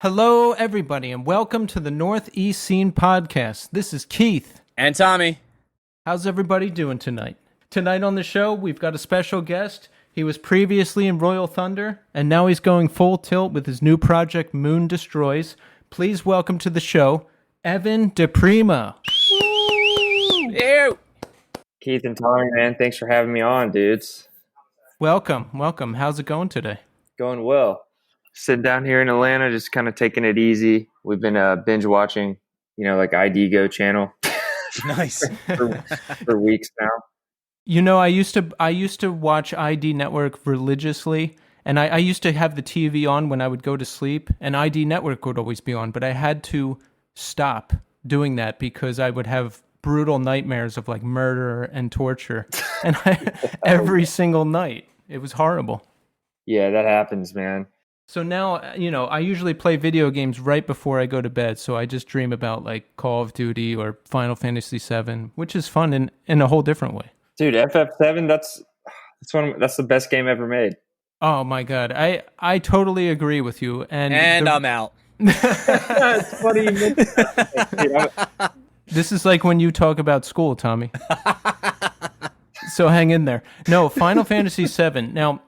Hello, everybody, and welcome to the Northeast Scene Podcast. This is Keith. And Tommy. How's everybody doing tonight? Tonight on the show, we've got a special guest. He was previously in Royal Thunder, and now he's going full tilt with his new project, Moondestroys. Please welcome to the show, Evan Diprima. Ew. Keith and Tommy, man, thanks for having me on, dudes. Welcome. How's it going today? Going well. Sitting down here in Atlanta, just kind of taking it easy. We've been binge watching, like ID channel. Nice. for weeks now. I used to watch ID Network religiously, and I used to have the TV on when I would go to sleep, and ID Network would always be on, but I had to stop doing that because I would have brutal nightmares of like murder and torture, and every single night. It was horrible. Yeah, that happens, man. So now, I usually play video games right before I go to bed, so I just dream about like Call of Duty or Final Fantasy VII, which is fun in a whole different way. Dude, FF7, that's the best game ever made. Oh my god, I totally agree with you. And I'm out. It's funny you mentioned that. This is like when you talk about school, Tommy. So hang in there. No, Final Fantasy VII. Now,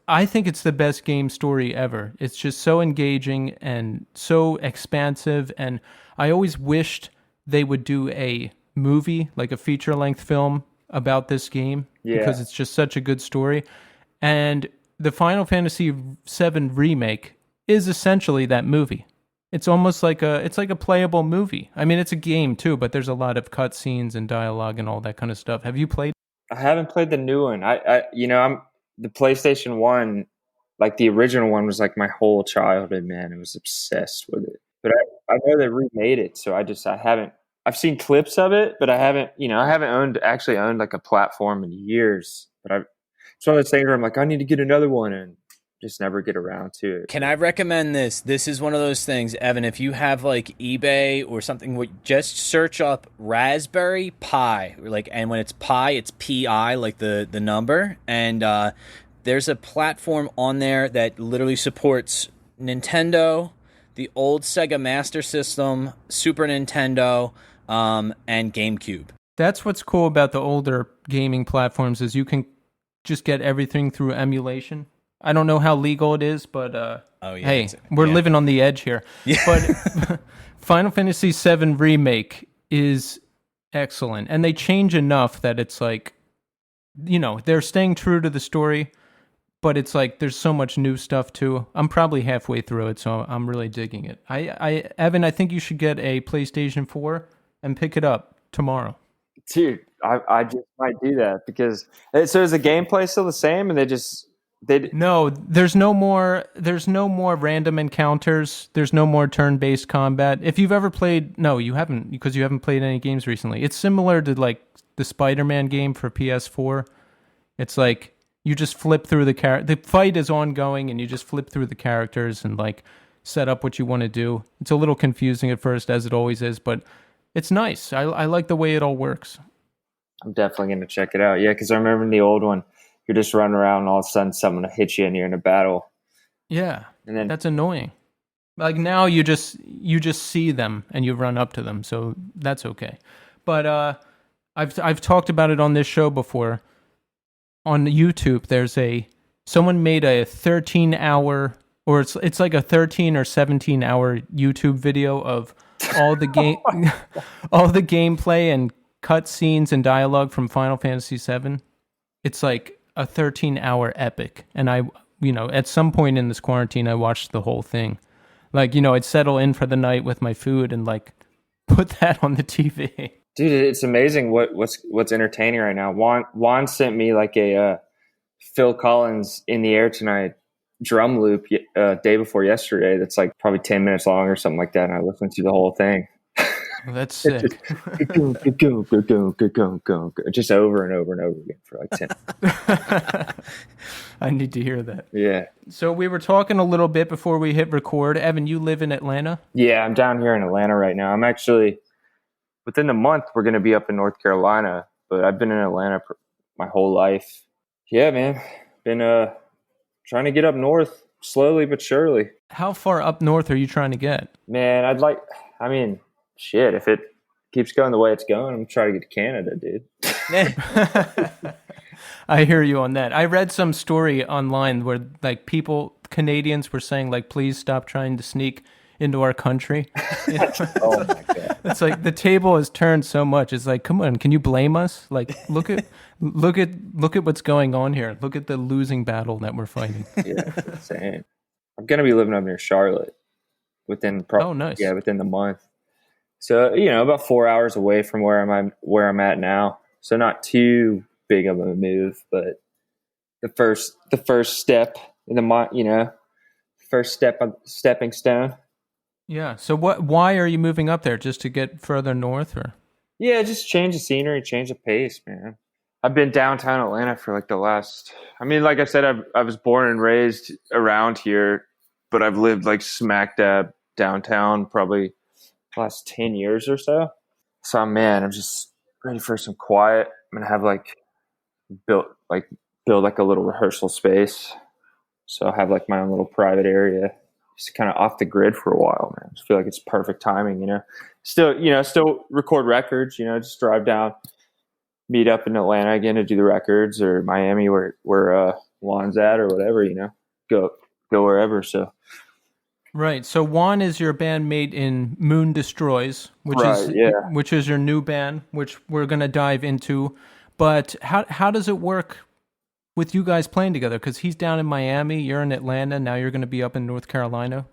I think it's the best game story ever. It's just so engaging and so expansive, and I always wished they would do a movie, like a feature-length film about this game, because it's just such a good story. And the Final Fantasy VII remake is essentially that movie. It's almost like a playable movie. I mean, it's a game too, but there's a lot of cutscenes and dialogue and all that kind of stuff. Have you played? I haven't played the new one. I'm the PlayStation 1, like the original one was like my whole childhood, man. I was obsessed with it. But I know they remade it, so I haven't. I've seen clips of it, but I haven't actually owned like a platform in years. But it's one of those things where I'm like, I need to get another one and just never get around to it. Can I recommend this? This is one of those things, Evan, if you have like eBay or something, just search up Raspberry Pi, and when it's Pi, it's Pi, like the number. And there's a platform on there that literally supports Nintendo, the old Sega Master System, Super Nintendo, and GameCube. That's what's cool about the older gaming platforms is you can just get everything through emulation. I don't know how legal it is, but hey, we're living on the edge here. Yeah. But Final Fantasy VII Remake is excellent, and they change enough that it's like, they're staying true to the story, but it's like there's so much new stuff too. I'm probably halfway through it, so I'm really digging it. Evan, I think you should get a PlayStation 4 and pick it up tomorrow. Dude, I just might do that because so is the gameplay still the same, and No, there's no more random encounters. There's no more turn-based combat. If you've ever played, no, you haven't, because you haven't played any games recently. It's similar to like the Spider-Man game for PS4. It's like you just flip through the fight is ongoing, and you just flip through the characters and like set up what you want to do. It's a little confusing at first, as it always is, but it's nice. I like the way it all works. I'm definitely going to check it out. Yeah, because I remember in the old one, you're just running around and all of a sudden someone will hit you and you're in a battle. Yeah, and then that's annoying. Like now you just see them and you run up to them, so that's okay. But I've talked about it on this show before. On YouTube, there's someone made a 13-hour, or it's like a 13 or 17-hour YouTube video of all the game, all the gameplay and cutscenes and dialogue from Final Fantasy VII. It's like a 13-hour epic, and I at some point in this quarantine I watched the whole thing. Like, I'd settle in for the night with my food and like put that on the TV. Dude, it's amazing what's entertaining right now. Juan sent me like a Phil Collins In the Air Tonight drum loop day before yesterday that's like probably 10 minutes long or something like that, and I listened to the whole thing. Well, that's sick. Just over and over and over again for like 10. I need to hear that. Yeah. So we were talking a little bit before we hit record. Evan, you live in Atlanta? Yeah, I'm down here in Atlanta right now. I'm actually, within a month, we're going to be up in North Carolina, but I've been in Atlanta my whole life. Yeah, man. Been trying to get up north, slowly but surely. How far up north are you trying to get? Man, shit, if it keeps going the way it's going, I'm trying to get to Canada, dude. I hear you on that. I read some story online where like Canadians were saying like, please stop trying to sneak into our country. Oh my God. It's like the table has turned so much. It's like, come on, can you blame us? Like, look at what's going on here. Look at the losing battle that we're fighting. Yeah, it's insane. I'm gonna be living up near Charlotte within nice. within the month. So about 4 hours away from where I'm at now. So not too big of a move, but the first step in the stepping stone. Yeah. So why are you moving up there? Just to get further north, or? Yeah, just change the scenery, change the pace, man. I've been downtown Atlanta for like like I said, I was born and raised around here, but I've lived like smack dab downtown probably the last 10 years or so. So man, I'm just ready for some quiet. I'm gonna have build like a little rehearsal space. So I have like my own little private area, just kind of off the grid for a while, man. I just feel like it's perfect timing, still record records, just drive down, meet up in Atlanta again to do the records, or Miami where Juan's at, or whatever, go wherever. So. Right. So Juan is your bandmate in Moondestroys, which is your new band, which we're going to dive into. But how does it work with you guys playing together? Because he's down in Miami, you're in Atlanta, now you're going to be up in North Carolina.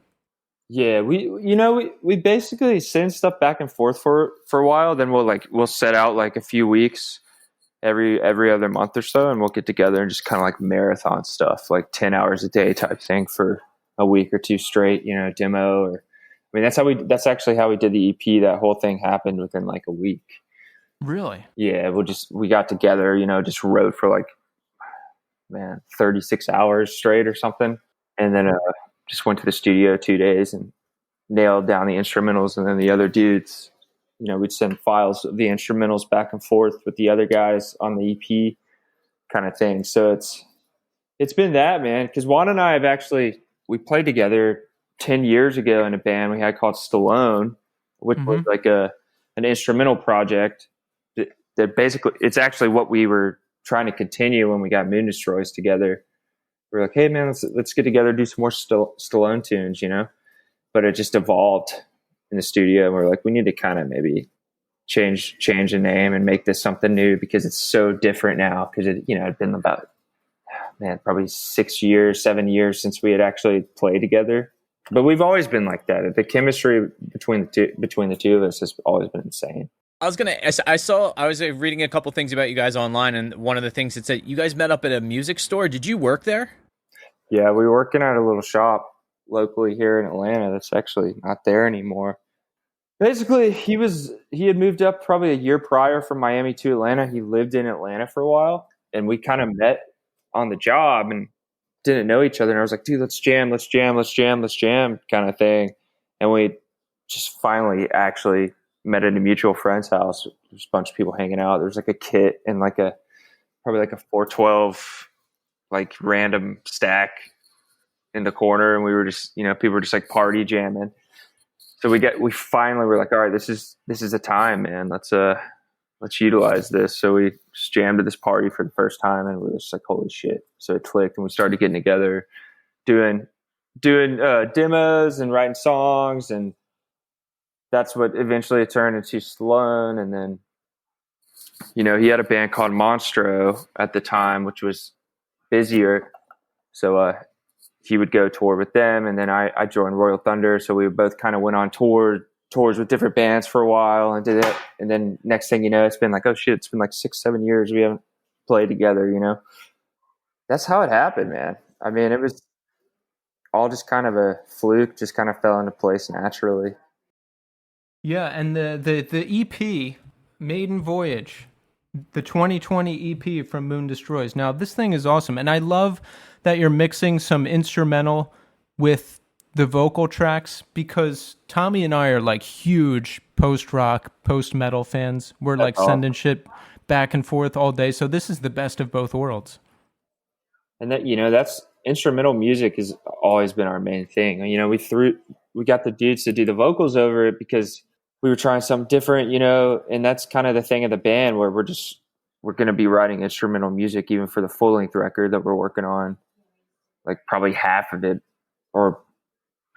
Yeah, we basically send stuff back and forth for a while. Then we'll set out like a few weeks every other month or so, and we'll get together and just kind of like marathon stuff, like 10 hours a day type thing for a week or two straight, demo. Or that's actually how we did the EP. That whole thing happened within like a week. Really? Yeah, we got together, just wrote for like 36 hours straight or something, and then just went to the studio 2 days and nailed down the instrumentals. And then the other dudes, we'd send files of the instrumentals back and forth with the other guys on the EP kind of thing. So it's been that, man, because Juan and I we played together 10 years ago in a band we had called Stallone, which was like an instrumental project that basically, it's actually what we were trying to continue when we got Moondestroys together. We're like, hey man, let's get together, do some more Stallone tunes, but it just evolved in the studio. And we're like, we need to kind of maybe change the name and make this something new, because it's so different now. Because it'd been about, probably 7 years since we had actually played together. But we've always been like that. The chemistry between the two of us has always been insane. I was reading a couple things about you guys online, and one of the things that said you guys met up at a music store. Did you work there? Yeah, we were working at a little shop locally here in Atlanta that's actually not there anymore. Basically, he had moved up probably a year prior from Miami to Atlanta. He lived in Atlanta for a while, and we kind of met on the job and didn't know each other. And I was like, dude, let's jam kind of thing. And we just finally actually met at a mutual friend's house. There's a bunch of people hanging out. There's like a kit and probably like a 412 like random stack in the corner, and we were just people were just like party jamming. So we finally were like, all right, this is the time, man. Let's utilize this. So we just jammed at this party for the first time, and we were just like, holy shit. So it clicked, and we started getting together, doing demos and writing songs, and that's what eventually turned into Stallone. And then, he had a band called Monstro at the time, which was busier. So he would go tour with them. And then I joined Royal Thunder. So we both kind of went on tours with different bands for a while and did it. And then next thing you know, it's been like, oh shit, it's been like 6-7 years we haven't played together, That's how it happened, man. I mean, it was all just kind of a fluke, just kind of fell into place naturally. Yeah, and the EP, Maiden Voyage, the 2020 EP from Moondestroys. Now, this thing is awesome, and I love that you're mixing some instrumental with the vocal tracks, because Tommy and I are like huge post-rock, post-metal fans. We're like sending shit back and forth all day, so this is the best of both worlds. And that instrumental music has always been our main thing. You know, we got the dudes to do the vocals over it because we were trying something different, you know, and that's kind of the thing of the band where we're going to be writing instrumental music even for the full length record that we're working on. Like probably half of it or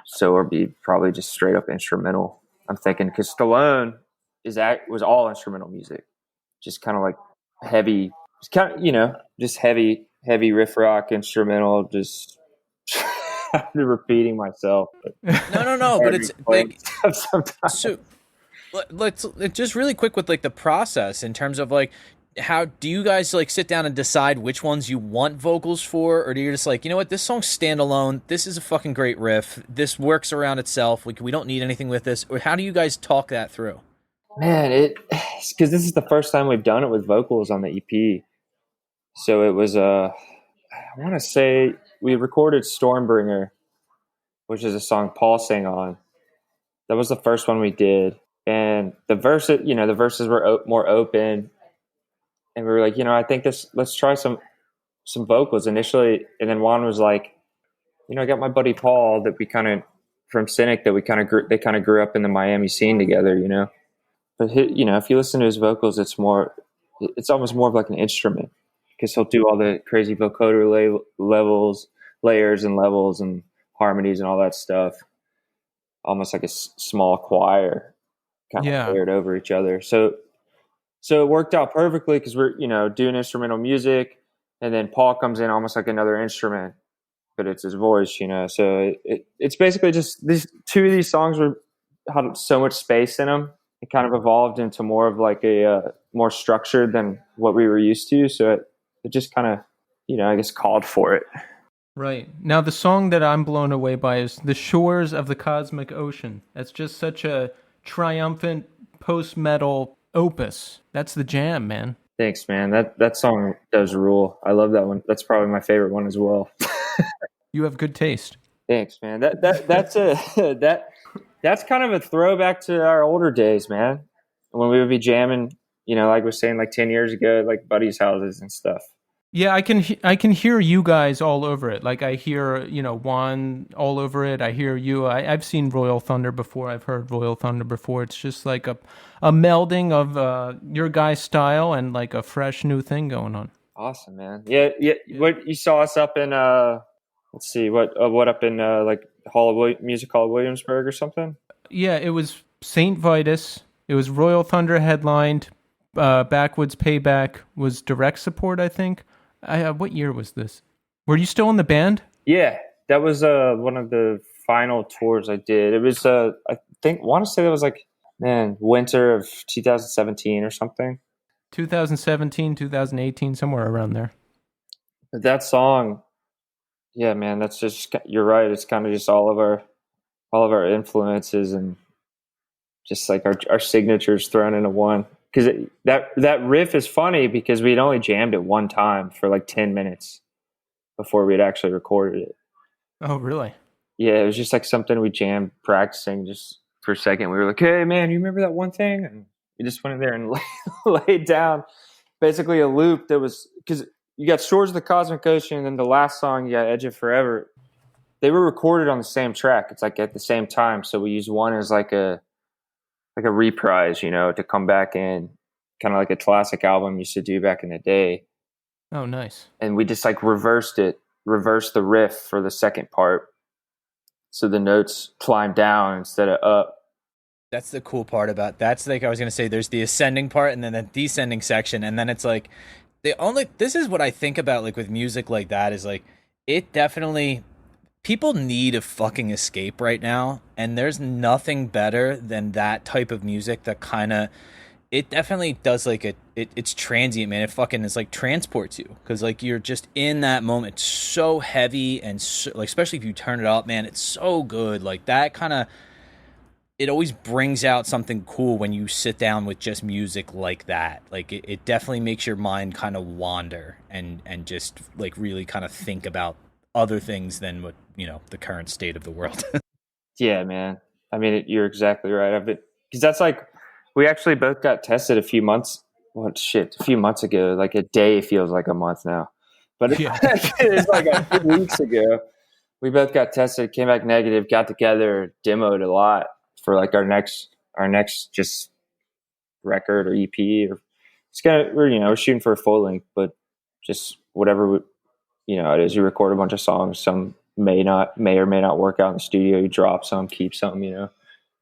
so or be probably just straight up instrumental. I'm thinking because Stallone was all instrumental music, just kind of like heavy, just kind of, you know, just heavy riff rock instrumental. Just I'm repeating myself. No, but it's like sometimes. so. Let's just really quick with like the process in terms of like how do you guys like sit down and decide which ones you want vocals for, or do you just like, you know what, this song's standalone, this is a fucking great riff, this works around itself, we don't need anything with this, or how do you guys talk that through? Man, it's because this is the first time we've done it with vocals on the EP. So it was I want to say we recorded Stormbringer, which is a song Paul sang on. That was the first one we did. And the verses were more open. And we were like, you know, I think let's try some vocals initially. And then Juan was like, you know, I got my buddy Paul that we kind of, from Cynic, that they kind of grew up in the Miami scene together, you know. But, you know, if you listen to his vocals, it's almost more of like an instrument because he'll do all the crazy vocoder layers and levels and harmonies and all that stuff. Almost like a small choir kind of layered over each other. So it worked out perfectly because we're, you know, doing instrumental music and then Paul comes in almost like another instrument, but it's his voice, you know. So it's basically just two of these songs had so much space in them. It kind of evolved into more of like a more structured than what we were used to. So it just kind of, you know, I guess called for it. Right. Now, the song that I'm blown away by is The Shores of the Cosmic Ocean. That's just such a triumphant post-metal opus. That's the jam, man. Thanks, man. That song does rule. I love that one. That's probably my favorite one as well. You have good taste. Thanks, man. That's kind of a throwback to our older days, man. When we would be jamming, you know, like we were saying, like 10 years ago, like buddies' houses and stuff. Yeah, I can hear you guys all over it. Like I hear, you know, Juan all over it. I hear you. I've seen Royal Thunder before. I've heard Royal Thunder before. It's just like a melding of your guys' style and like a fresh new thing going on. Awesome, man. Yeah. What you saw us up in? Let's see, what up in like Music Hall of Williamsburg or something? Yeah, it was St. Vitus. It was Royal Thunder headlined. Backwoods Payback was direct support, I think. What year was this? Were you still in the band? Yeah, that was one of the final tours I did. It was I want to say that was like, man, winter of 2017 or something. 2017, 2018, somewhere around there. But that song, yeah, man, that's just, you're right. It's kind of just all of our influences and just like our signatures thrown into one. Because that riff is funny because we'd only jammed it one time for like 10 minutes before we'd actually recorded it. Oh, really? Yeah, it was just like something we jammed practicing just for a second. We were like, hey, man, you remember that one thing? And we just went in there and laid down basically a loop that was, because you got Shores of the Cosmic Ocean and then the last song, you got Edge of Forever. They were recorded on the same track. It's like at the same time. So we used one as like a reprise, you know, to come back in, kind of like a classic album used to do back in the day. Oh, nice. And we just like reversed the riff for the second part. So the notes climb down instead of up. That's the cool part about that's like I was going to say there's the ascending part and then the descending section. And then it's like this is what I think about like with music like that is like it definitely people need a fucking escape right now, and there's nothing better than that type of music that kind of it definitely does like it's transient, man. It fucking is like transports you because like you're just in that moment. It's so heavy and so, like especially if you turn it up, man, it's so good. Like that kind of it always brings out something cool when you sit down with just music like that. Like it definitely makes your mind kind of wander and just like really kind of think about other things than what, you know, the current state of the world. Yeah, man. I mean, you're exactly right. Because that's like, we actually both got tested a few months ago. Like a day feels like a month now. But Yeah. it's like a few weeks ago. We both got tested, came back negative, got together, demoed a lot for like our next just record or EP, or it's we're shooting for a full length, but just whatever it is. You record a bunch of songs, some may or may not work out in the studio. You drop some, keep some,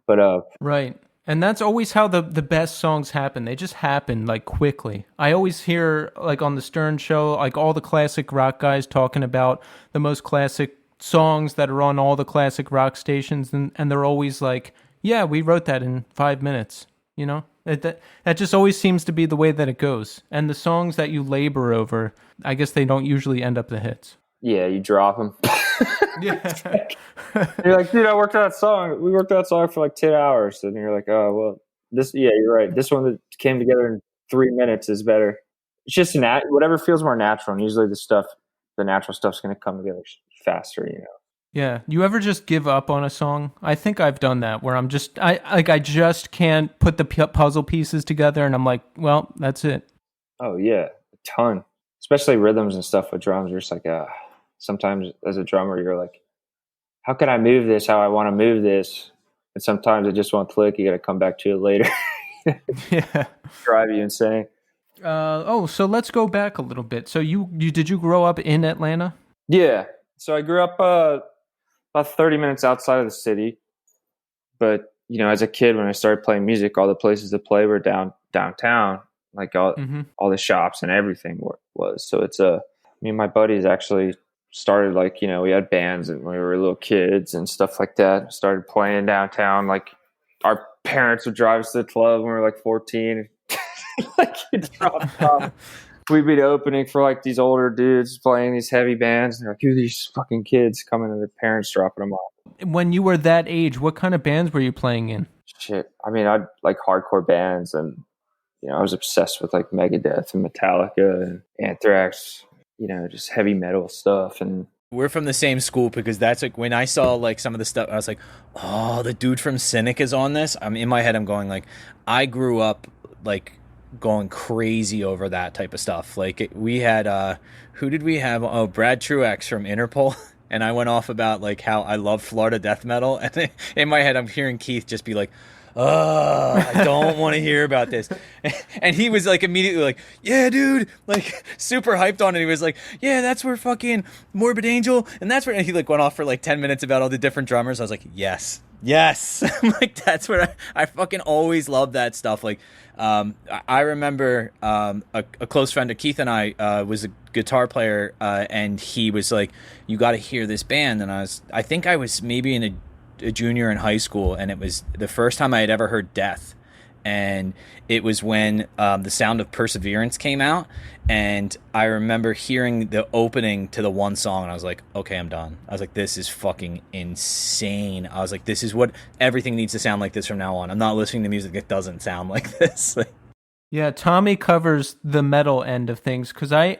but Right. And that's always how the best songs happen. They just happen like quickly. I always hear like on the Stern show, like all the classic rock guys talking about the most classic songs that are on all the classic rock stations, and they're always like, yeah, we wrote that in 5 minutes. That just always seems to be the way that it goes. And the songs that you labor over, I guess they don't usually end up the hits. Yeah, you drop them. Yeah. You're like, dude, we worked on that song for like 10 hours. And you're like, oh, well, you're right. This one that came together in 3 minutes is better. It's just whatever feels more natural. And usually the natural stuff's going to come together faster, Yeah. You ever just give up on a song? I think I've done that where I just can't put the puzzle pieces together, and I'm like, well, that's it. Oh yeah, a ton. Especially rhythms and stuff with drums. You're just like, sometimes as a drummer, you're like, how can I move this how I want to move this? And sometimes it just won't click. You got to come back to it later. Yeah. Drive you insane. So let's go back a little bit. So did you grow up in Atlanta? Yeah. So I grew up about 30 minutes outside of the city. But, as a kid, when I started playing music, all the places to play were downtown, like all the shops and everything was. So it's me and my buddies actually started like, we had bands and we were little kids and stuff like that. Started playing downtown. Like our parents would drive us to the club when we were like 14. Like we'd be opening for like these older dudes playing these heavy bands. And they're like, who are these fucking kids coming and their parents dropping them off? When you were that age, what kind of bands were you playing in? Shit. I mean, I'd like hardcore bands, and, I was obsessed with like Megadeth and Metallica and Anthrax, just heavy metal stuff. And we're from the same school, because that's like when I saw like some of the stuff, I was like, oh, the dude from Cynic is on this. In my head, I'm going like, I grew up like going crazy over that type of stuff. Like we had, who did we have? Oh, Brad Truex from Interpol. And I went off about like how I love Florida death metal. And in my head, I'm hearing Keith just be like, oh, I don't want to hear about this. And he was like immediately like, yeah, dude, like super hyped on it. He was like, yeah, that's where fucking Morbid Angel. And that's where, and he like went off for like 10 minutes about all the different drummers. I was like, yes. I'm like, that's where I fucking always loved that stuff. Like, I remember a close friend of Keith and I was a guitar player, and he was like, you got to hear this band. And I think I was maybe in a junior in high school, and it was the first time I had ever heard Death. And it was when The Sound of Perseverance came out, and I remember hearing the opening to the one song, and I was like, okay, I'm done. I was like, this is fucking insane. I was like, this is what everything needs to sound like this from now on. I'm not listening to music that doesn't sound like this. Yeah, Tommy covers the metal end of things, because I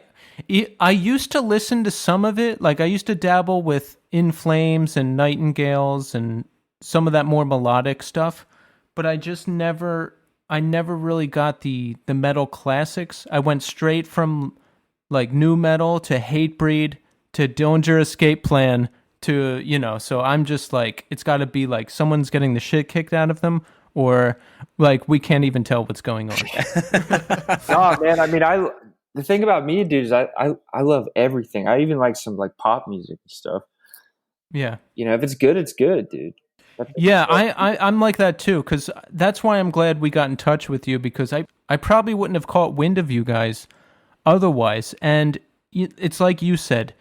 used to listen to some of it. Like I used to dabble with In Flames and Nightingales and some of that more melodic stuff, but I never really got the metal classics. I went straight from like new metal to Hatebreed to Dillinger Escape Plan to, so I'm just like, it's got to be like someone's getting the shit kicked out of them, or like we can't even tell what's going on. No, man, I mean, the thing about me, dude, is I love everything. I even like some like pop music and stuff. Yeah. If it's good, it's good, dude. Yeah, I'm like that too, because that's why I'm glad we got in touch with you, because I probably wouldn't have caught wind of you guys otherwise. And it's like you said,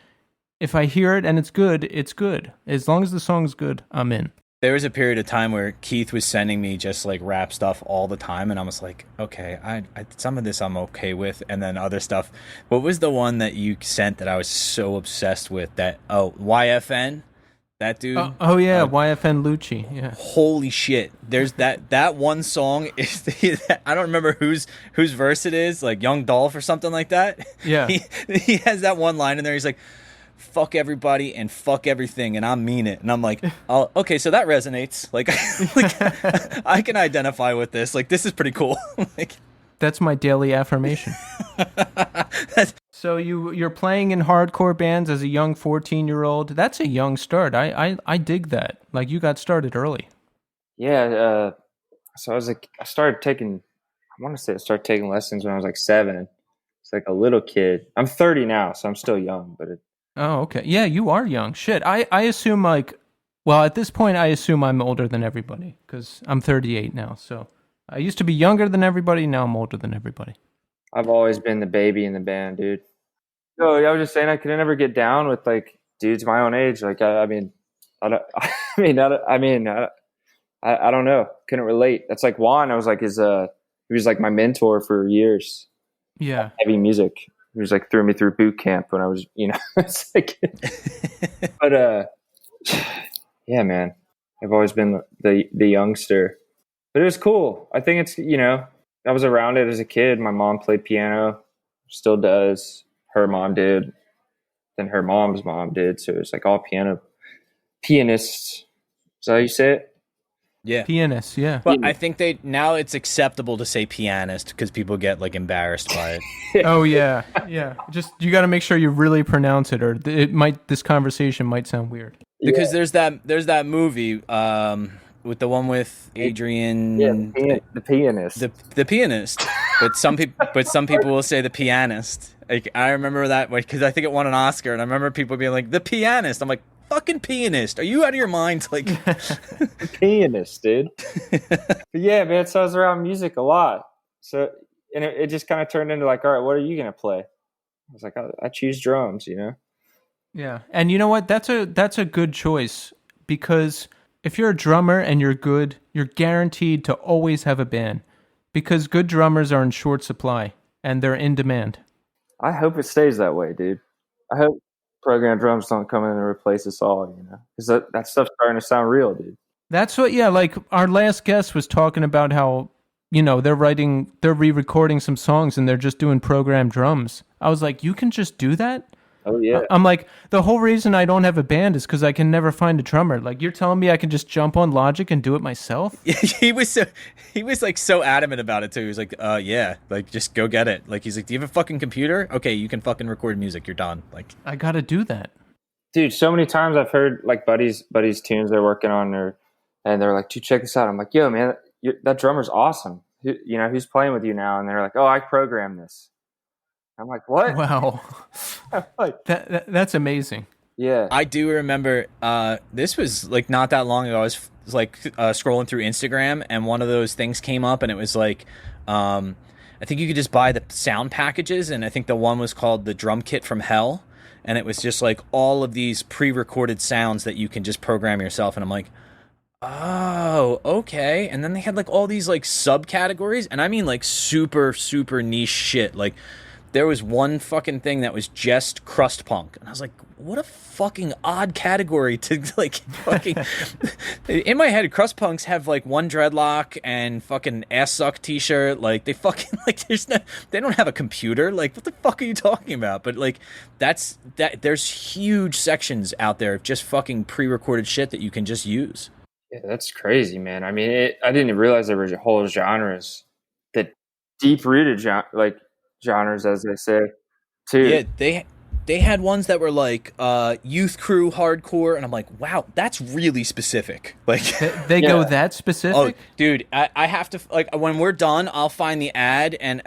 if I hear it and it's good, it's good. As long as the song's good, I'm in. There was a period of time where Keith was sending me just like rap stuff all the time, and I was like, okay, I some of this I'm okay with, and then other stuff. What was the one that you sent that I was so obsessed with? YFN? That dude. Oh yeah, YFN Lucci. Yeah. Holy shit! There's that one song is I don't remember whose verse it is, like Young Dolph or something like that. Yeah. He has that one line in there. He's like, "Fuck everybody and fuck everything," and I mean it. And I'm like, oh, okay, so that resonates. Like I can identify with this. Like this is pretty cool. Like that's my daily affirmation. So you're playing in hardcore bands as a young 14-year-old. That's a young start. I dig that. Like you got started early. Yeah. So I started taking. I want to say I started taking lessons when I was like 7. It's like a little kid. I'm 30 now, so I'm still young. But Oh, okay. Yeah, you are young. Shit. I assume like, well, at this point, I assume I'm older than everybody because I'm 38 now. So I used to be younger than everybody. Now I'm older than everybody. I've always been the baby in the band, dude. So I was just saying I could never get down with like dudes my own age. Like I mean, I don't. I don't know. Couldn't relate. That's like Juan. I was like he was like my mentor for years. Yeah. Heavy music. He was like threw me through boot camp when I was, it's like, but yeah, man, I've always been the youngster, but it was cool. I think it's, I was around it as a kid. My mom played piano, still does. Her mom did. Then her mom's mom did. So it was like all pianists. Is that how you say it? Yeah. Pianist, yeah. But I think now it's acceptable to say pianist because people get like embarrassed by it. Oh yeah, yeah. Just you got to make sure you really pronounce it, or this conversation might sound weird. Because there's that movie with the one with Adrian, the pianist, the pianist. But some people will say the pianist. Like I remember that because I think it won an Oscar, and I remember people being like the pianist. I'm like, fucking pianist. Are you out of your mind? Like pianist, dude. But yeah, man. So I was around music a lot. So and it just kind of turned into like, all right, what are you gonna play? I was like, I choose drums, Yeah, and you know what? That's a good choice because if you're a drummer and you're good, you're guaranteed to always have a band because good drummers are in short supply and they're in demand. I hope it stays that way, dude. I hope program drums don't come in and replace us all, because that stuff's starting to sound real, dude. That's what, yeah, like our last guest was talking about how, they're re-recording some songs and they're just doing programmed drums. I was like, you can just do that? Oh, yeah. I'm like, the whole reason I don't have a band is because I can never find a drummer. Like, you're telling me I can just jump on Logic and do it myself? He was like so adamant about it too. He was like, yeah, like just go get it. Like he's like, do you have a fucking computer? Okay, you can fucking record music. You're done. Like I gotta do that, dude. So many times I've heard like buddies tunes they're working on, and they're like, dude, check this out. I'm like, yo, man, that drummer's awesome. Who's playing with you now? And they're like, oh, I programmed this. I'm like, what? Wow. Like, that's amazing. Yeah. I do remember this was like not that long ago. I was like scrolling through Instagram and one of those things came up and it was like I think you could just buy the sound packages, and I think the one was called the Drum Kit from Hell, and it was just like all of these pre-recorded sounds that you can just program yourself, and I'm like, oh, okay. And then they had like all these like subcategories, and I mean like super super niche shit. Like there was one fucking thing that was just crust punk. And I was like, what a fucking odd category to like fucking... In my head, crust punks have like one dreadlock and fucking ass suck t-shirt. Like they fucking like they don't have a computer. Like what the fuck are you talking about? But like there's huge sections out there of just fucking pre-recorded shit that you can just use. Yeah, that's crazy, man. I mean, I didn't realize there were whole genres that deep-rooted genres, as they say, too. Yeah, they had ones that were like youth crew hardcore, and I'm like, wow, that's really specific. Like they go that specific? Oh, dude, I have to like when we're done, I'll find the ad and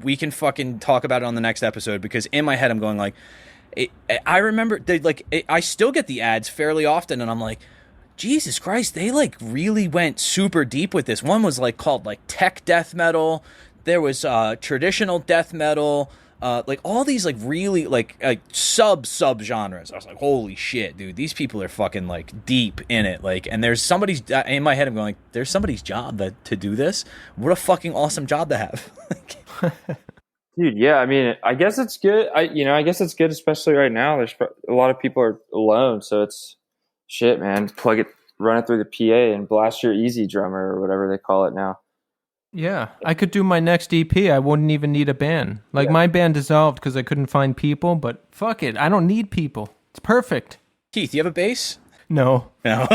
we can fucking talk about it on the next episode, because in my head I'm going like, I remember I still get the ads fairly often, and I'm like, Jesus Christ, they like really went super deep with this. One was like called like tech death metal. There was traditional death metal, like all these like really like sub genres. I was like, holy shit, dude, these people are fucking like deep in it. Like, and there's somebody's in my head. I'm going like, there's somebody's job to do this. What a fucking awesome job to have. Dude, yeah, I mean, I guess it's good. I guess it's good, especially right now. There's a lot of people are alone, so it's shit, man. Plug it, run it through the PA, and blast your easy drummer or whatever they call it now. Yeah, I could do my next EP. I wouldn't even need a band. Like, my band dissolved because I couldn't find people, but fuck it. I don't need people. It's perfect. Keith, you have a bass? No. You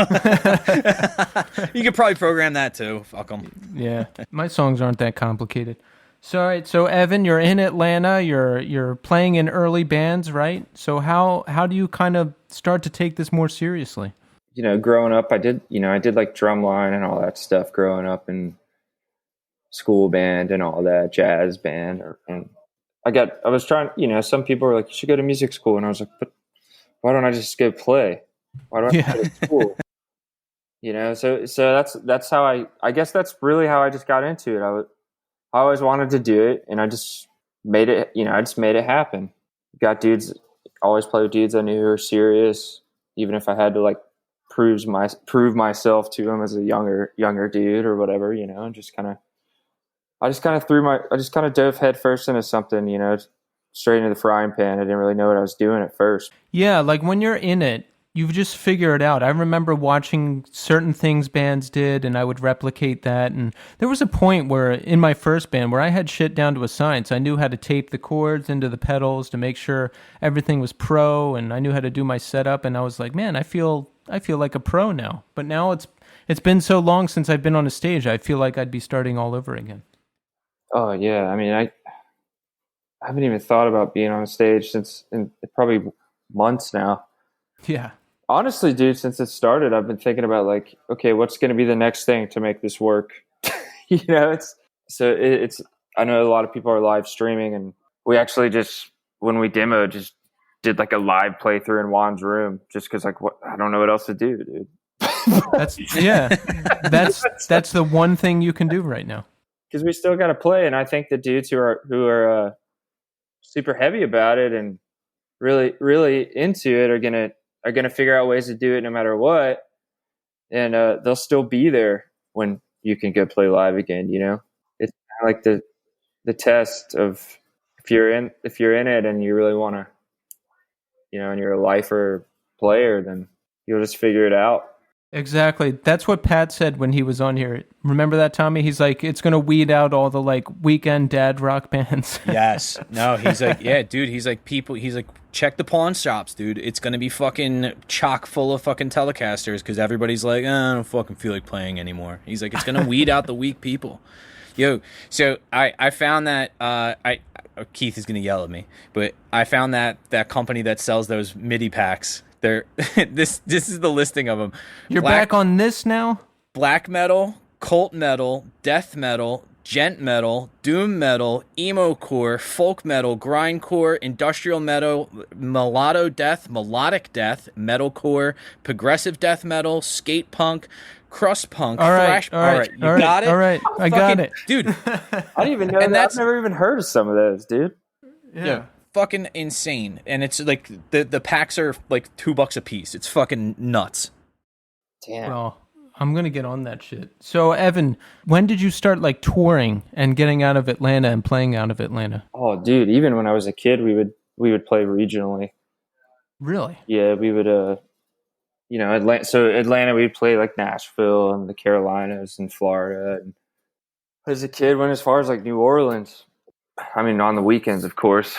could probably program that too. Fuck them. Yeah, my songs aren't that complicated. So, all right, so Evan, you're in Atlanta. You're playing in early bands, right? So how do you kind of start to take this more seriously? Growing up, I did like drumline and all that stuff growing up in school band and all that jazz band. And I was trying, some people were like, you should go to music school. And I was like, but why don't I just go play? Why do I have to go to school? So that's how I guess that's really how I just got into it. I always wanted to do it, and I just made it, I just made it happen. Got dudes, always play with dudes I knew who were serious, even if I had to like prove myself to them as a younger dude or whatever, and I just kind of dove headfirst into something, straight into the frying pan. I didn't really know what I was doing at first. Yeah, like when you're in it, you just figure it out. I remember watching certain things bands did, and I would replicate that. And there was a point where, in my first band, where I had shit down to a science. I knew how to tape the chords into the pedals to make sure everything was pro, and I knew how to do my setup. And I was like, man, I feel like a pro now. But now it's been so long since I've been on a stage. I feel like I'd be starting all over again. Oh yeah, I mean, I haven't even thought about being on stage since in probably months now. Yeah. Honestly, dude, since it started, I've been thinking about like, okay, what's going to be the next thing to make this work? It's I know a lot of people are live streaming, and we actually just, when we demoed, just did like a live playthrough in Juan's room just because like, I don't know what else to do, dude. That's the one thing you can do right now. Because we still got to play, and I think the dudes who are super heavy about it and really, really into it are gonna figure out ways to do it no matter what, and they'll still be there when you can go play live again. It's kind of like the test of if you're in it and you really want to, and you're a lifer player, then you'll just figure it out. Exactly. That's what Pat said when he was on here. Remember that, Tommy? He's like, it's going to weed out all the like weekend dad rock bands. Yes. No, he's like, yeah, dude. He's like, check the pawn shops, dude. It's going to be fucking chock full of fucking Telecasters because everybody's like, I don't fucking feel like playing anymore. He's like, it's going to weed out the weak people. Yo, so I found that, Keith is going to yell at me, but I found that company that sells those MIDI packs. This is the listing of them. You're back on this now? Black metal, cult metal, death metal, gent metal, doom metal, emo core, folk metal, grindcore, industrial metal, melodic death, metalcore, progressive death metal, skate punk, crust punk, thrash. All right, you got it. All right, I got it, dude. I don't even know. And I've never even heard of some of those, dude. Yeah. Fucking insane. And it's like the packs are like $2 a piece. It's fucking nuts. Damn. Well, I'm gonna get on that shit. So Evan, when did you start like touring and getting out of Atlanta and playing out of Atlanta? Oh dude, even when I was a kid we would play regionally. Really? Yeah, we would Atlanta we'd play like Nashville and the Carolinas and Florida, and as a kid went as far as like New Orleans. I mean, on the weekends, of course,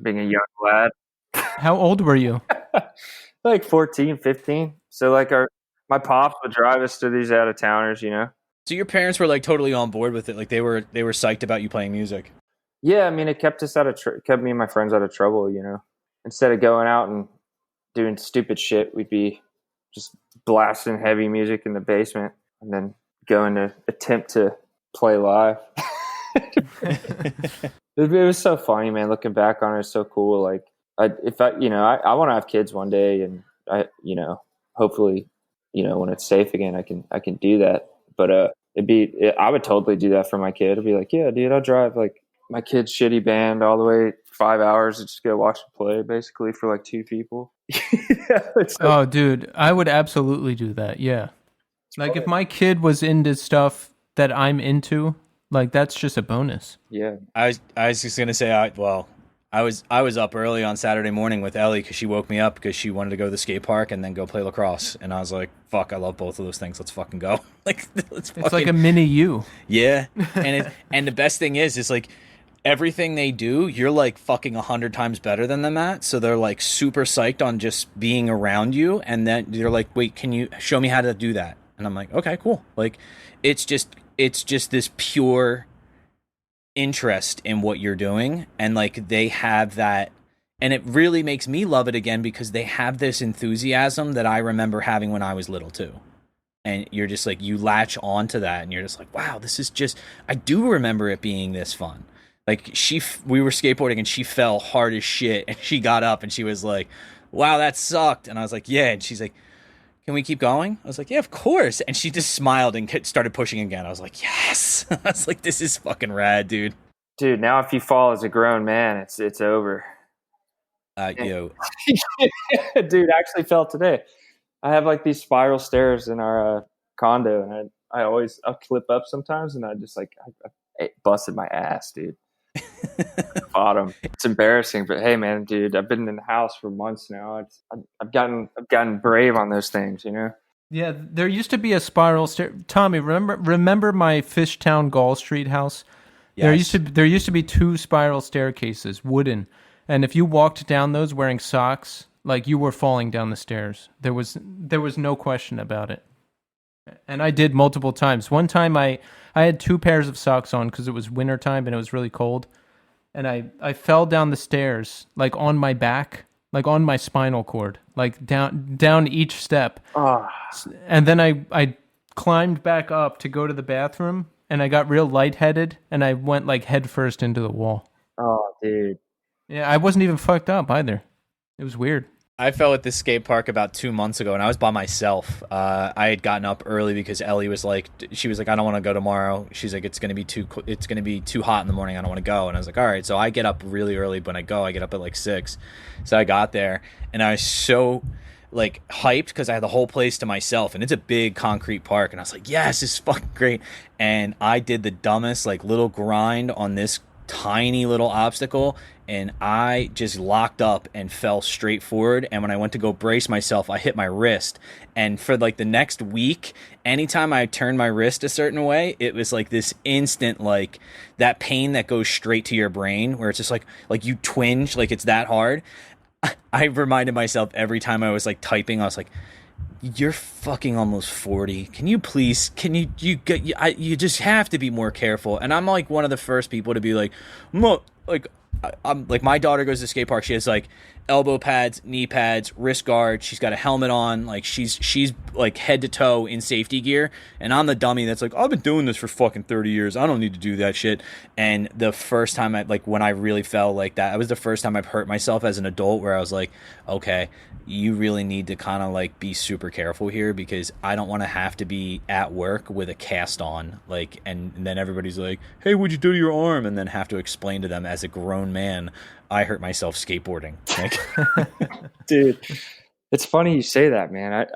being a young lad. How old were you? Like 14, 15. So like my pops would drive us to these out of towners, So your parents were like totally on board with it. Like they were psyched about you playing music. Yeah, I mean, it kept us kept me and my friends out of trouble, Instead of going out and doing stupid shit, we'd be just blasting heavy music in the basement and then going to attempt to play live. It was so funny, man. Looking back on it, it's so cool. Like, I want to have kids one day, and hopefully, when it's safe again, I can do that. But I would totally do that for my kid. I'd be like, yeah, dude, I'll drive like my kid's shitty band all the way 5 hours to just go watch them play, basically for like 2 people. Oh, dude, I would absolutely do that. Yeah, like if my kid was into stuff that I'm into. Like that's just a bonus. Yeah. I was just gonna say, I was up early on Saturday morning with Ellie because she woke me up because she wanted to go to the skate park and then go play lacrosse, and I was like, "Fuck, I love both of those things. Let's fucking go!" It's like a mini you. Yeah, and the best thing is like everything they do, you're like fucking 100 times better than them at. So they're like super psyched on just being around you, and then you're like, "Wait, can you show me how to do that?" And I'm like, "Okay, cool." Like it's just this pure interest in what you're doing, and like they have that, and it really makes me love it again because they have this enthusiasm that I remember having when I was little too. And you're just like, you latch on to that and you're just like, wow, this is just, I do remember it being this fun. Like we were skateboarding and she fell hard as shit and she got up and she was like, wow, that sucked. And I was like, yeah. And she's like, can we keep going? I was like, yeah, of course. And she just smiled and started pushing again. I was like, yes. I was like, this is fucking rad, dude. Dude, now if you fall as a grown man, it's over. Yo. Dude, I actually fell today. I have like these spiral stairs in our condo, and I'll clip up sometimes, and I just like I busted my ass, dude. Bottom. It's embarrassing, but hey, man, dude, I've been in the house for months now. I've gotten brave on those things, you know. Yeah, there used to be a spiral stair. Tommy, remember my Fishtown Gall Street house? Yes. There used to be 2 spiral staircases, wooden, and if you walked down those wearing socks, like you were falling down the stairs. There was no question about it. And I did multiple times. One time I had 2 pairs of socks on because it was wintertime and it was really cold. And I fell down the stairs, like on my back, like on my spinal cord, like down each step. Oh. And then I climbed back up to go to the bathroom and I got real lightheaded and I went like head first into the wall. Oh, dude. Yeah, I wasn't even fucked up either. It was weird. I fell at this skate park about 2 months ago, and I was by myself. I had gotten up early because Ellie was like, she was like, I don't want to go tomorrow. She's like, it's gonna be too hot in the morning. I don't want to go. And I was like, all right. So I get up really early. When I go, I get up at like 6. So I got there, and I was so like hyped because I had the whole place to myself, and it's a big concrete park. And I was like, yes, this is fucking great. And I did the dumbest like little grind on this tiny little obstacle, and I just locked up and fell straight forward. And when I went to go brace myself, I hit my wrist. And for like the next week, anytime I turned my wrist a certain way, it was like this instant, like that pain that goes straight to your brain where it's just like you twinge, like it's that hard. I reminded myself every time I was like typing, I was like, you're fucking almost 40. Can you please, you just have to be more careful. And I'm like one of the first people to be like, I'm like, my daughter goes to the skate park. She has like elbow pads, knee pads, wrist guard. She's got a helmet on. Like she's like head to toe in safety gear. And I'm the dummy that's like, I've been doing this for fucking 30 years. I don't need to do that shit. And the first time when I really fell like that, it was the first time I've hurt myself as an adult where I was like, okay, you really need to kind of like be super careful here because I don't want to have to be at work with a cast on, like, and then everybody's like, hey, what'd you do to your arm? And then have to explain to them as a grown man, I hurt myself skateboarding. Like, dude, it's funny you say that, man.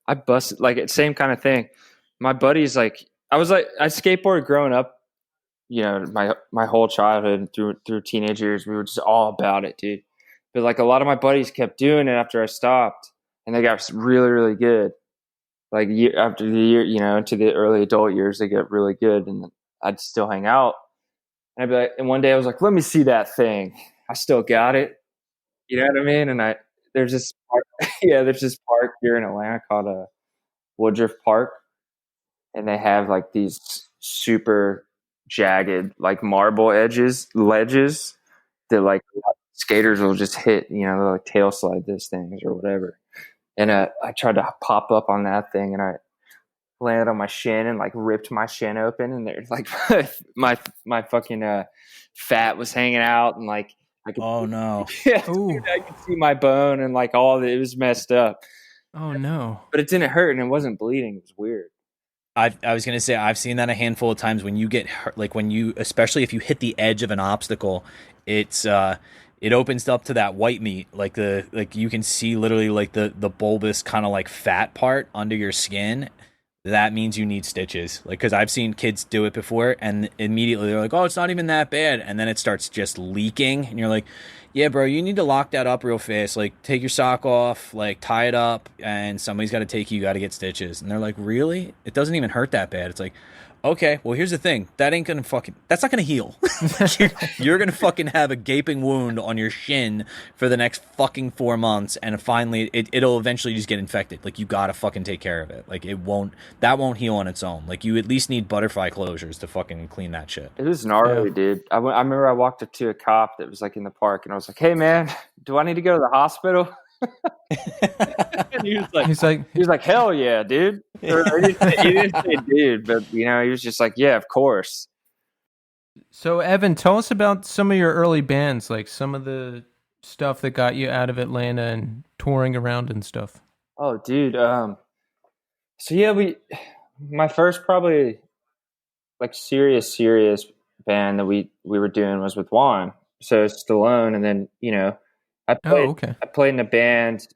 I busted like it's same kind of thing. My buddies, like, I skateboarded growing up, you know, my whole childhood through teenage years. We were just all about it, dude. But like a lot of my buddies kept doing it after I stopped, and they got really, really good. Like after the year, you know, into the early adult years, they get really good, and I'd still hang out. And I'd be like, and one day I was like, let me see that thing. I still got it. You know what I mean? And there's this park, there's this park here in Atlanta called Woodruff Park, and they have like these super jagged like marble ledges that like skaters will just hit, you know, they'll like tail slide those things or whatever. And I tried to pop up on that thing, and I landed on my shin and like ripped my shin open, and there's like my fucking fat was hanging out, and like I could, oh no, yeah, dude, I could see my bone and like all of it was messed up. Oh no! But it didn't hurt and it wasn't bleeding. It was weird. I was gonna say I've seen that a handful of times when you get hurt, like when you, especially if you hit the edge of an obstacle, it opens up to that white meat, like you can see literally like the bulbous kind of like fat part under your skin. That means you need stitches. Like, because I've seen kids do it before, and immediately they're like, oh, it's not even that bad. And then it starts just leaking. And you're like, yeah, bro, you need to lock that up real fast. Like, take your sock off, like, tie it up, and somebody's got to take you. You got to get stitches. And they're like, really? It doesn't even hurt that bad. It's like, Okay, well, here's the thing. That's not gonna heal. You're gonna fucking have a gaping wound on your shin for the next fucking 4 months, and finally, it'll eventually just get infected. Like, you gotta fucking take care of it. Like, that won't heal on its own. Like, you at least need butterfly closures to fucking clean that shit. It was gnarly, dude. I remember I walked up to a cop that was like in the park, and I was like, "Hey, man, do I need to go to the hospital?" And he was like, "Hell yeah, dude." Or he didn't say dude, but he was just like, "Yeah, of course." So, Evan, tell us about some of your early bands, like some of the stuff that got you out of Atlanta and touring around and stuff. Oh, dude. So yeah, my first probably like serious band that we were doing was with Juan. So Stallone, and then I played in a band.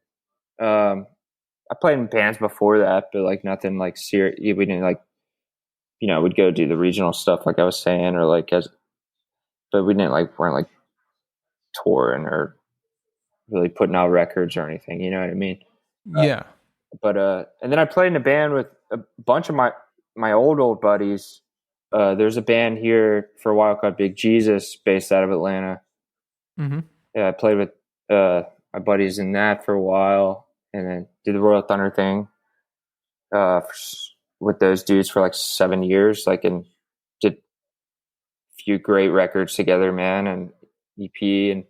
I played in bands before that, but like nothing like serious. We didn't like, we'd go do the regional stuff, like I was saying, or like but we weren't like touring or really putting out records or anything. You know what I mean? Yeah. And then I played in a band with a bunch of my old buddies. There's a band here for a while called Big Jesus, based out of Atlanta. Mm-hmm. Yeah, I played with my buddies in that for a while, and then did the Royal Thunder thing with those dudes for like 7 years. Like, and did a few great records together, man, and EP, and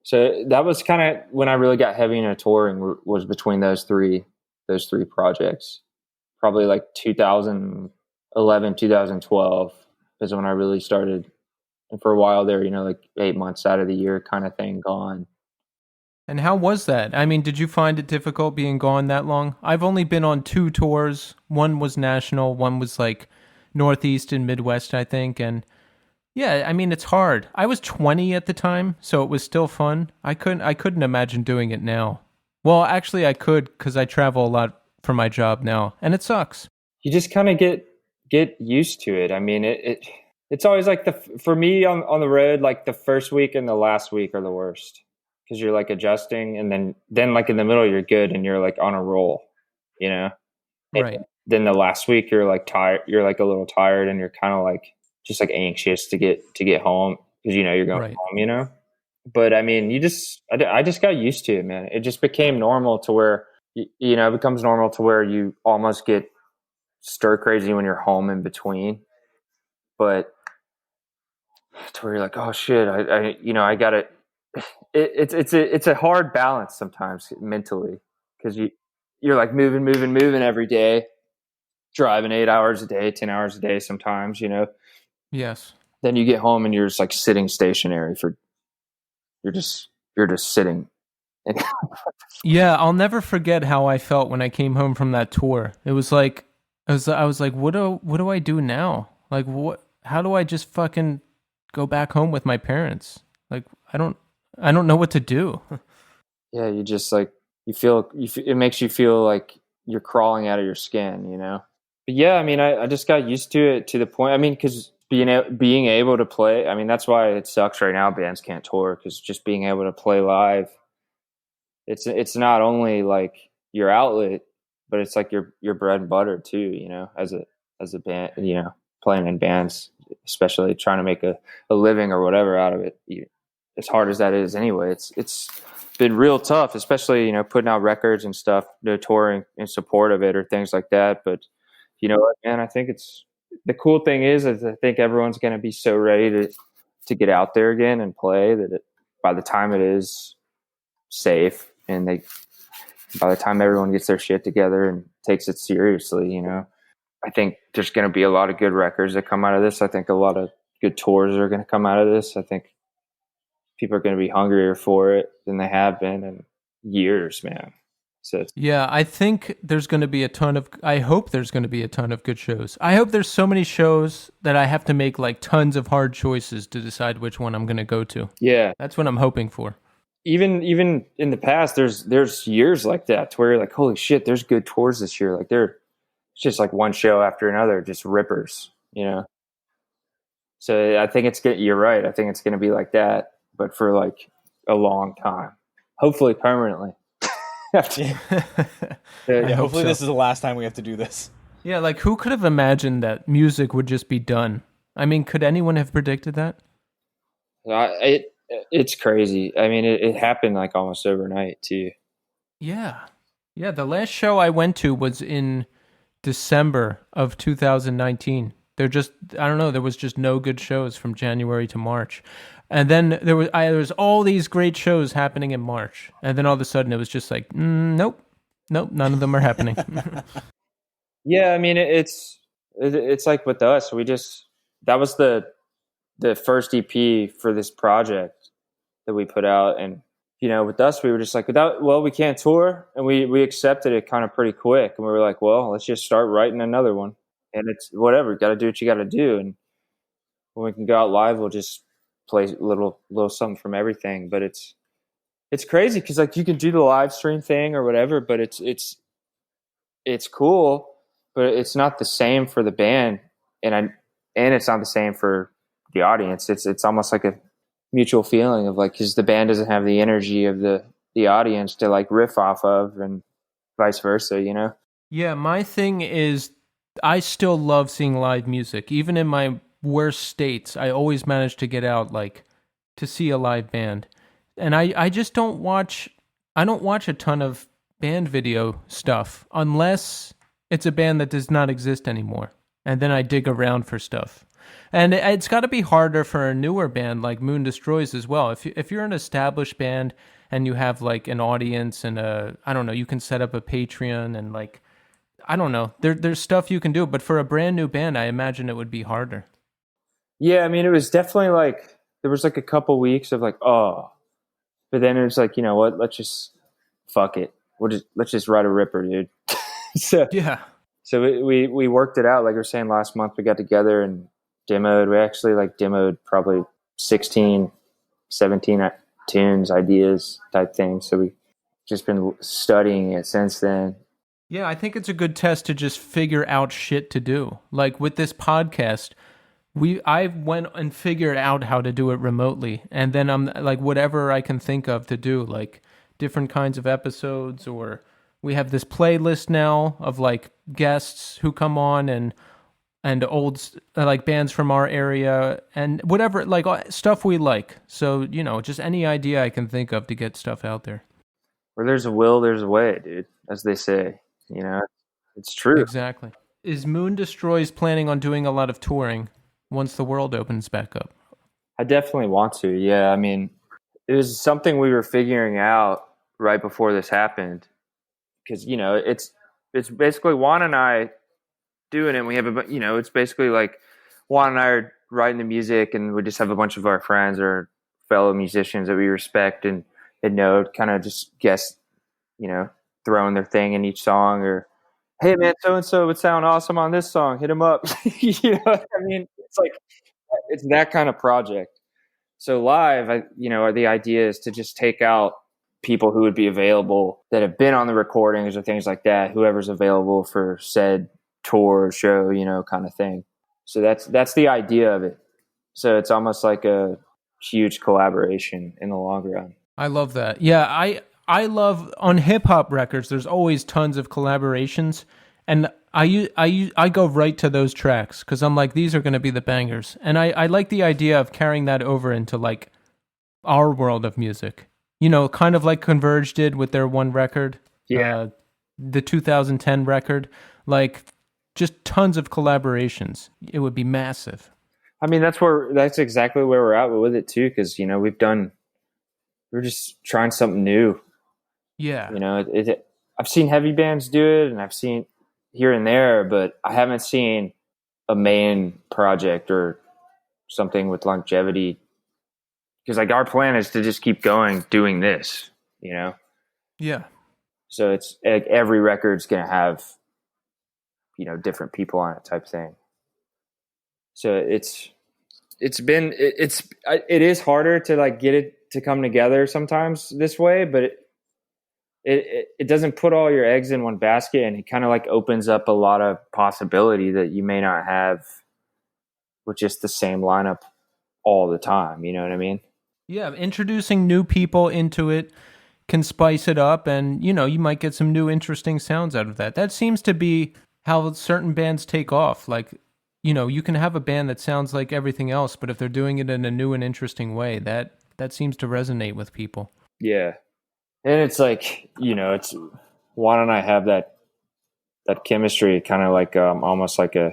so that was kind of when I really got heavy into touring. Was between those three projects. Probably like 2011, 2012 is when I really started. And for a while there, like 8 months out of the year kind of thing gone. And how was that? I mean, did you find it difficult being gone that long? I've only been on 2 tours. One was national, one was like Northeast and Midwest, I think. And yeah, I mean, it's hard. I was 20 at the time, so it was still fun. I couldn't imagine doing it now. Well, actually I could, because I travel a lot for my job now, and it sucks. You just kind of get used to it. I mean, it's always like for me on the road, like the first week and the last week are the worst, because you're like adjusting, and then like in the middle you're good and you're like on a roll, Right. Then the last week you're like tired, you're like a little tired, and you're kind of like just like anxious to get home, because you're going home, But I mean, I just got used to it, man. It just became normal to where it becomes normal to where you almost get stir crazy when you're home in between, but to where you're like, oh shit, I got it. It's a hard balance sometimes mentally, because you're like moving every day, driving 8 hours a day, 10 hours a day sometimes, Yes. Then you get home and you're just like sitting stationary you're just sitting. Yeah, I'll never forget how I felt when I came home from that tour. It was like I was like, what do I do now? Like, how do I just fucking go back home with my parents? Like, I don't know what to do. Yeah, you just like it makes you feel like you're crawling out of your skin, But yeah, I mean, I just got used to it to the point. I mean, because being able to play, I mean, that's why it sucks right now. Bands can't tour, because just being able to play live, it's not only like your outlet, but it's like your bread and butter too. As a band, playing in bands, especially trying to make a living or whatever out of it. As hard as that is, anyway, it's been real tough, especially putting out records and stuff, touring in support of it or things like that. But you know what, man, I think the cool thing is I think everyone's going to be so ready to get out there again and play that by the time it is safe, and by the time everyone gets their shit together and takes it seriously, I think there's going to be a lot of good records that come out of this. I think a lot of good tours are going to come out of this. I think people are going to be hungrier for it than they have been in years, man. So yeah, I think there's going to be I hope there's going to be a ton of good shows. I hope there's so many shows that I have to make like tons of hard choices to decide which one I'm going to go to. Yeah. That's what I'm hoping for. Even in the past, there's years like that to where you're like, holy shit, there's good tours this year. Like it's just like one show after another, just rippers, So I think you're right. I think it's going to be like that, but for like a long time, hopefully permanently. Hopefully this is the last time we have to do this. Yeah, like who could have imagined that music would just be done? I mean, could anyone have predicted that? It's crazy. I mean, it happened like almost overnight too. Yeah. Yeah, the last show I went to was in December of 2019. I don't know, there was just no good shows from January to March. And then there was all these great shows happening in March. And then all of a sudden it was just like, nope. Nope, none of them are happening. Yeah, I mean, it's like with us. That was the first EP for this project that we put out, and with us, we were just like, we can't tour, and we accepted it kind of pretty quick, and we were like, well, let's just start writing another one, and it's whatever, got to do what you got to do, and when we can go out live, we'll just play a little something from everything. But it's crazy because like you can do the live stream thing or whatever, but it's cool, but it's not the same for the band, and it's not the same for the audience. It's almost like a mutual feeling of like, because the band doesn't have the energy of the audience to like riff off of, and vice versa, Yeah, my thing is I still love seeing live music. Even in my worst states, I always manage to get out like to see a live band. And I just don't watch a ton of band video stuff unless it's a band that does not exist anymore. And then I dig around for stuff. And it's got to be harder for a newer band like Moondestroys as well. If you're an established band and you have like an audience and I don't know, you can set up a Patreon and like, I don't know, there's stuff you can do. But for a brand new band, I imagine it would be harder. Yeah, I mean, it was definitely like, there was like a couple weeks of like, oh, but then it was like, you know what, let's just fuck it. Let's just write a ripper, dude. So yeah. So we worked it out. Like we were saying last month, we got together and demoed. We actually like demoed probably 16, 17 tunes, ideas type thing. So we just been studying it since then. Yeah, I think it's a good test to just figure out shit to do. Like with this podcast, I went and figured out how to do it remotely. And then I'm like, whatever I can think of to do, like different kinds of episodes, or we have this playlist now of like guests who come on and old like bands from our area and whatever, like stuff we like. So, just any idea I can think of to get stuff out there. Where there's a will, there's a way, dude, as they say. It's true. Exactly. Is Moondestroys planning on doing a lot of touring once the world opens back up? I definitely want to. Yeah, I mean, it was something we were figuring out right before this happened, because it's basically Juan and I doing it. We have it's basically like Juan and I are writing the music, and we just have a bunch of our friends or fellow musicians that we respect and know, kind of just guess, throwing their thing in each song, or hey man, so and so would sound awesome on this song, hit him up. You know what I mean? It's like, it's that kind of project. So live, the idea is to just take out people who would be available that have been on the recordings or things like that, whoever's available for said tour, show, kind of thing. So that's the idea of it. So it's almost like a huge collaboration in the long run. I love that. Yeah, I love, on hip hop records, there's always tons of collaborations, and I go right to those tracks because I'm like, these are going to be the bangers, and I like the idea of carrying that over into like our world of music. Kind of like Converge did with their one record, the 2010 record. Like, just tons of collaborations. It would be massive. I mean, that's exactly where we're at with it too, because we're just trying something new. Yeah. I've seen heavy bands do it, and I've seen here and there, but I haven't seen a main project or something with longevity. Because like our plan is to just keep going doing this, Yeah. So it's like every record's gonna have, different people on it type thing. So it is harder to like get it to come together sometimes this way, but it doesn't put all your eggs in one basket, and it kind of like opens up a lot of possibility that you may not have with just the same lineup all the time. You know what I mean? Yeah, introducing new people into it can spice it up, and you might get some new interesting sounds out of that. That seems to be how certain bands take off. Like, you know, you can have a band that sounds like everything else, but if they're doing it in a new and interesting way, that seems to resonate with people. Yeah. And it's like, you know, it's Juan and I have that chemistry, kind of like almost like a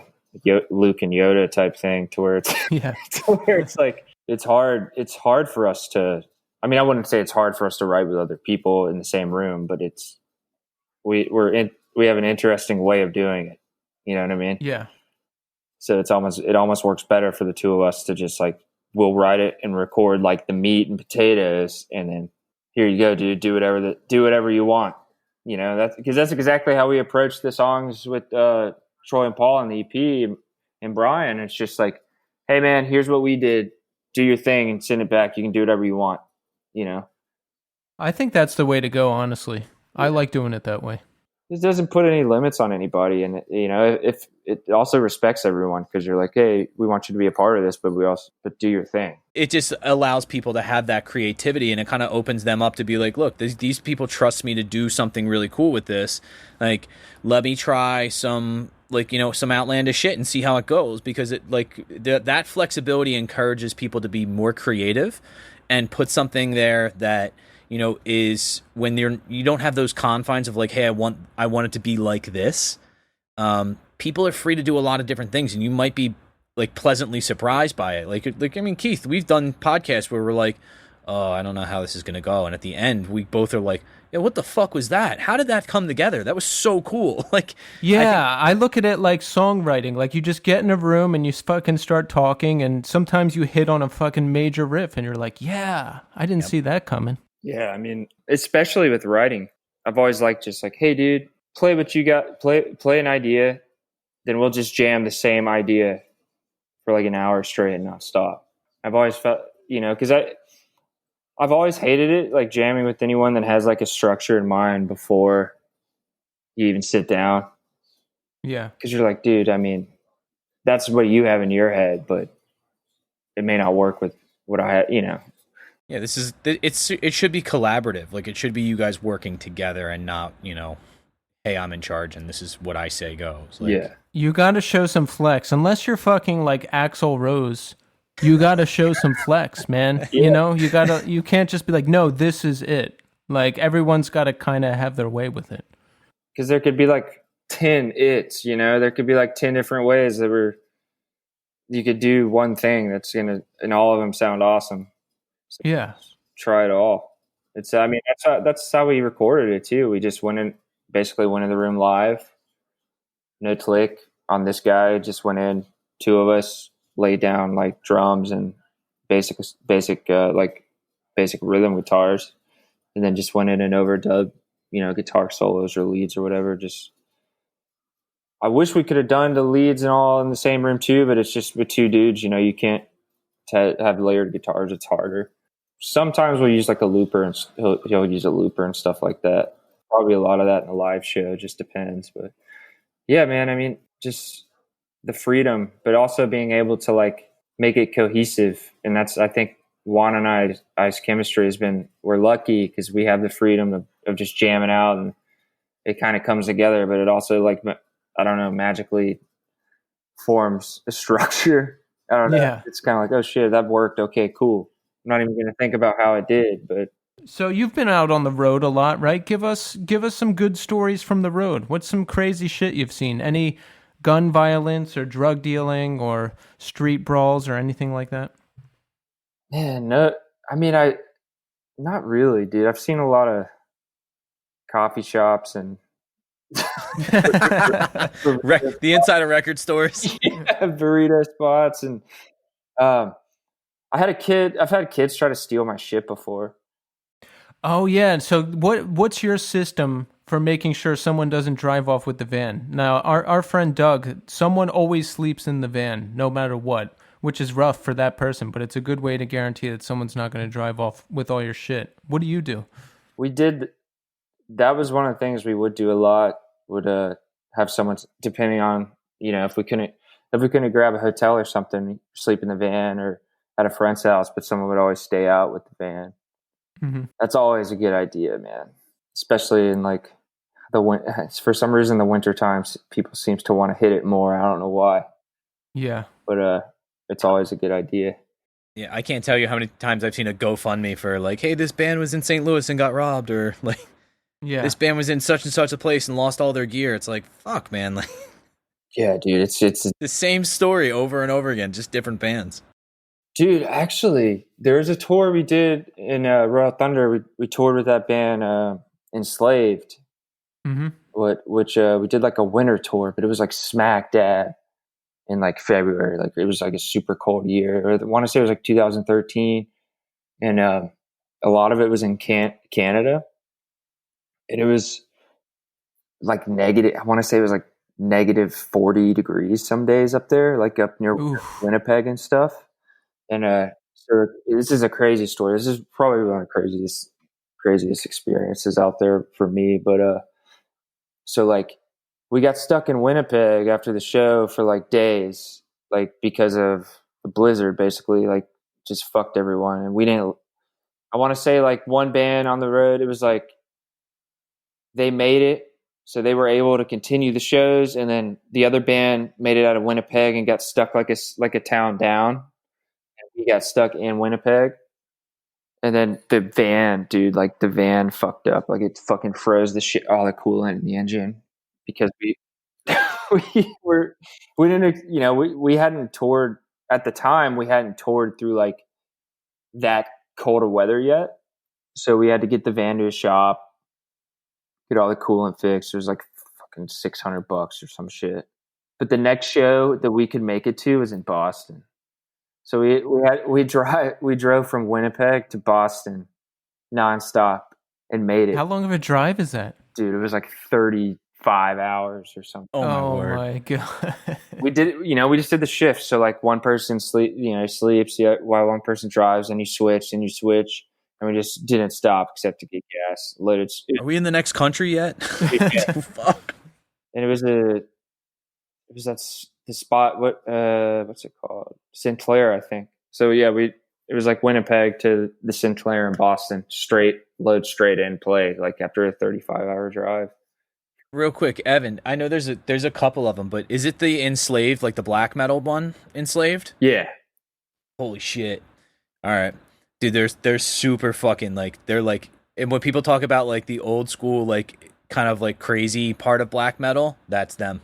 Luke and Yoda type thing, to where it's Yeah. to where it's like it's hard for us to. I mean, I wouldn't say it's hard for us to write with other people in the same room, but we have an interesting way of doing it. You know what I mean? Yeah. So it almost works better for the two of us to just like, we'll write it and record like the meat and potatoes, and then here you go, dude. Do whatever you want. You know, that's exactly how we approach the songs with Troy and Paul on the EP and Brian. It's just like, hey man, here's what we did. Do your thing and send it back. You can do whatever you want. You know, I think that's the way to go, honestly. I like doing it that way. it doesn't put any limits on anybody, and you know, if it also respects everyone, because you're like, hey, we want you to be a part of this, but do your thing. It just allows people to have that creativity, and it kind of opens them up to be like, look, these people trust me to do something really cool with this. Like, let me try some, like, you know, some outlandish shit and see how it goes, because it, like, that flexibility encourages people to be more creative and put something there that, you know, is when you don't have those confines of like, hey, I want it to be like this. People are free to do a lot of different things, and you might be like pleasantly surprised by it. Like I mean, Keith, we've done podcasts where we're like, oh, I don't know how this is going to go. And at the end, we both are like, yeah, what the fuck was that? How did that come together? That was so cool. Like, yeah, I look at it like songwriting. Like, you just get in a room and you fucking start talking, and sometimes you hit on a fucking major riff and you're like, yeah, I didn't see that coming. Yeah, I mean, especially with writing, I've always liked just like, hey, dude, play what you got, play an idea, then we'll just jam the same idea for like an hour straight and not stop. I've always felt, you know, because I've always hated it, like jamming with anyone that has like a structure in mind before you even sit down. Yeah. Because you're like, dude, I mean, that's what you have in your head, but it may not work with what I had, you know. Yeah, it should be collaborative. Like, it should be you guys working together and not, you know, hey, I'm in charge and this is what I say goes. Like, yeah. You got to show some flex. Unless you're fucking like Axl Rose, you got to show some flex, man. Yeah. You know, you can't just be like, no, this is it. Like, everyone's got to kind of have their way with it. Because there could be like 10 it's, you know, there could be like 10 different ways you could do one thing that's going to, and all of them sound awesome. So Yeah. try it all. I mean, that's how we recorded it too. We just basically went in the room live, no click on this guy, just went in, two of us laid down like drums and basic rhythm guitars, and then just went in and overdub, you know, guitar solos or leads or whatever. I wish we could have done the leads and all in the same room too, but it's just with two dudes, you know, you can't have layered guitars. It's harder. Sometimes we'll use like a looper, and he'll use a looper and stuff like that. Probably a lot of that in the live show, just depends. But yeah, man, I mean, just the freedom, but also being able to like make it cohesive. And that's, I think Juan and I's chemistry we're lucky because we have the freedom of just jamming out, and it kind of comes together, but it also, like, I don't know, magically forms a structure. I don't know. Yeah. It's kind of like, oh shit, that worked. Okay, cool. I'm not even going to think about how it did, but. So you've been out on the road a lot, right? Give us some good stories from the road. What's some crazy shit you've seen? Any gun violence or drug dealing or street brawls or anything like that? Man, no. I mean, not really, dude. I've seen a lot of coffee shops and the inside of record stores. Yeah, burrito spots, and I've had kids try to steal my shit before. Oh yeah. So what's your system for making sure someone doesn't drive off with the van? Now, our friend Doug, someone always sleeps in the van, no matter what, which is rough for that person, but it's a good way to guarantee that someone's not going to drive off with all your shit. What do you do? That was one of the things we would do a lot, would have someone, depending on, you know, if we couldn't grab a hotel or something, sleep in the van or at a friend's house, but someone would always stay out with the van. Mm-hmm. That's always a good idea, man. Especially in like for some reason the winter times people seems to want to hit it more. I don't know why, Yeah. but it's always a good idea. Yeah, I can't tell you how many times I've seen a GoFundMe for like, hey, this band was in St. Louis and got robbed, or like, Yeah. this band was in such and such a place and lost all their gear. It's like, fuck, man, like Yeah, dude, it's the same story over and over again, just different bands. dude. Actually, there was a tour we did in Royal Thunder. We toured with that band, Enslaved. Mm-hmm. Which we did like a winter tour, but it was like smack dab in like February. Like it was like a super cold year. Or I want to say it was like 2013, and a lot of it was in Canada, and it was like negative. I want to say it was like negative 40 degrees some days up there, like up near Oof. Winnipeg and stuff. And so this is a crazy story. This is probably one of the craziest experiences out there for me. But so like we got stuck in Winnipeg after the show for like days, like because of the blizzard, basically, like just fucked everyone. And we didn't, I want to say like one band on the road, it was like they made it. So they were able to continue the shows. And then the other band made it out of Winnipeg and got stuck like a town down. And we got stuck in Winnipeg. And then the van, dude, like the van fucked up. Like it fucking froze the shit, all the coolant in the engine because we didn't, we hadn't toured at the time. We hadn't toured through like that cold of weather yet. So we had to get the van to a shop, get all the coolant fixed. It was like fucking $600 or some shit. But the next show that we could make it to was in Boston. So we drove from Winnipeg to Boston nonstop and made it. How long of a drive is that? Dude, it was like 35 hours or something. Oh my word. My God. We did, we just did the shift. So like one person sleeps while one person drives, and you switch, and and we just didn't stop except to get gas. Are we in the next country yet? Yeah. Fuck. And it was the spot. What's it called? Sinclair, I think. So yeah, it was like Winnipeg to the Sinclair in Boston, straight in, play like after a 35-hour drive. Real quick, Evan, I know there's a couple of them, but is it the Enslaved, like the black metal one, Enslaved? Yeah. Holy shit. All right. Dude, they're super fucking like, they're like, and when people talk about like the old school, like kind of like crazy part of black metal, that's them.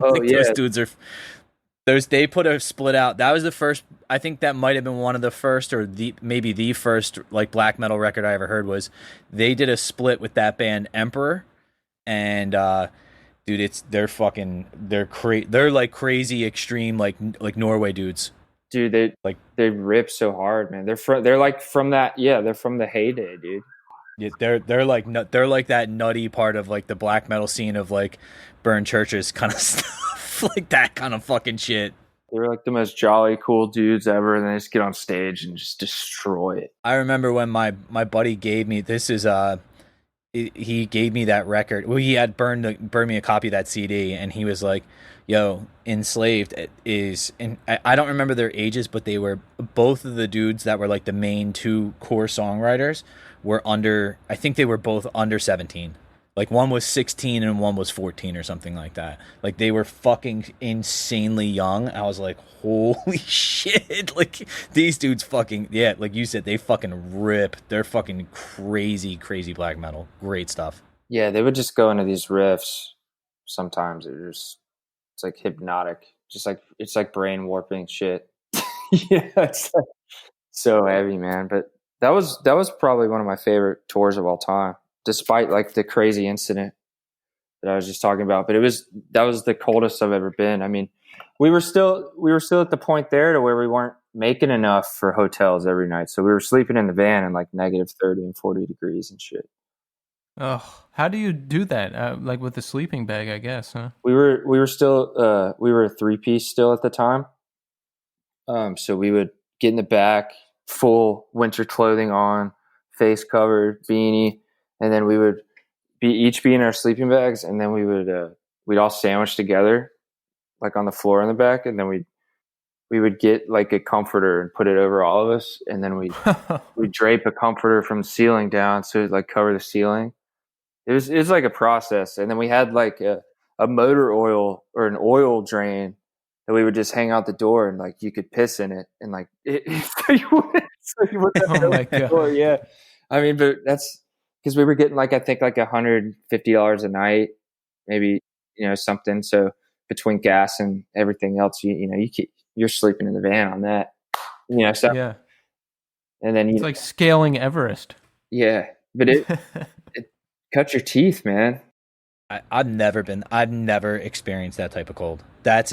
Oh like, yeah. Those dudes are, they put a split out. That was the first, I think that might have been one of the first, or maybe the first like black metal record I ever heard was they did a split with that band Emperor. And dude, they're like crazy extreme like Norway dudes. Dude, they rip so hard, man. They're from the heyday, dude. Yeah, they're like that nutty part of like the black metal scene of like burn churches kind of stuff, like that kind of fucking shit. They're like the most jolly, cool dudes ever, and they just get on stage and just destroy it. I remember when my buddy gave me he gave me that record. Well, he had burned me a copy of that CD, and he was like, yo, Enslaved is, and I don't remember their ages, but they were, both of the dudes that were like the main two core songwriters were I think they were both under 17. Like one was 16 and one was 14 or something like that. Like they were fucking insanely young. I was like, holy shit. Like these dudes fucking, yeah, like you said, they fucking rip. They're fucking crazy, crazy black metal. Great stuff. Yeah, they would just go into these riffs. Sometimes it's like hypnotic. Just like, it's like brain warping shit. Yeah, it's like so heavy, man. But that was probably one of my favorite tours of all time, despite like the crazy incident that I was just talking about. But that was the coldest I've ever been. I mean, we were still at the point there to where we weren't making enough for hotels every night. So we were sleeping in the van in like negative 30 and 40 degrees and shit. Oh, how do you do that? Like with the sleeping bag, I guess, huh? We were a 3-piece still at the time. So we would get in the back, full winter clothing on, face covered, beanie, and then we would each be in our sleeping bags, and then we'd all sandwich together, like on the floor in the back, and then we would get like a comforter and put it over all of us, and then we drape a comforter from the ceiling down so it like cover the ceiling, it was like a process. And then we had like a motor oil or an oil drain that we would just hang out the door, and like you could piss in it, and like so you wouldn't have Oh to my open the God. door. Yeah, I mean, but that's because we were getting like I think like $150 a night, maybe, something. So between gas and everything else, you're sleeping in the van on that, So Yeah. and then It's like scaling Everest. yeah, but it cut your teeth, man. I've never experienced that type of cold. That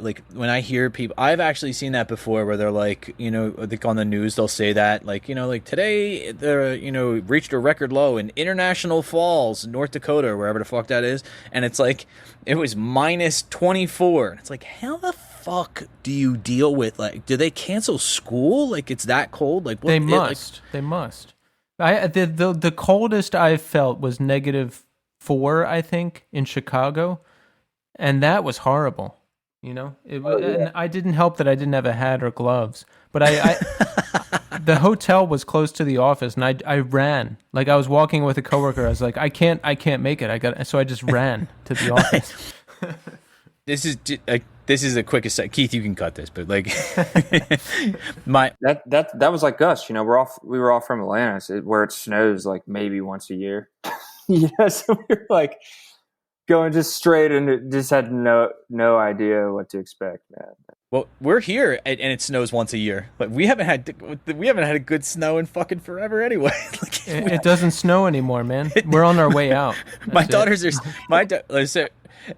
like when I hear people, I've actually seen that before where they're like, like on the news, they'll say that like, like today they're, reached a record low in International Falls, North Dakota, or wherever the fuck that is. And it's like, it was minus 24. And it's like, how the fuck do you deal with, like, do they cancel school? Like it's that cold? Like what? They must. They must. The coldest I've felt was -4, I think, in Chicago, and that was horrible. And I didn't help that I didn't have a hat or gloves, but I the hotel was close to the office, and I ran. Like I was walking with a coworker. I was like, I can't make it. So I just ran to the office. This is the quickest. Keith, you can cut this, but like that was like us. We were all from Atlanta, where it snows like maybe once a year. So we were like going just straight, and just had no idea what to expect, man. Well, we're here and it snows once a year, but we haven't had a good snow in fucking forever anyway. Like, it doesn't snow anymore, man. We're on our way out. So,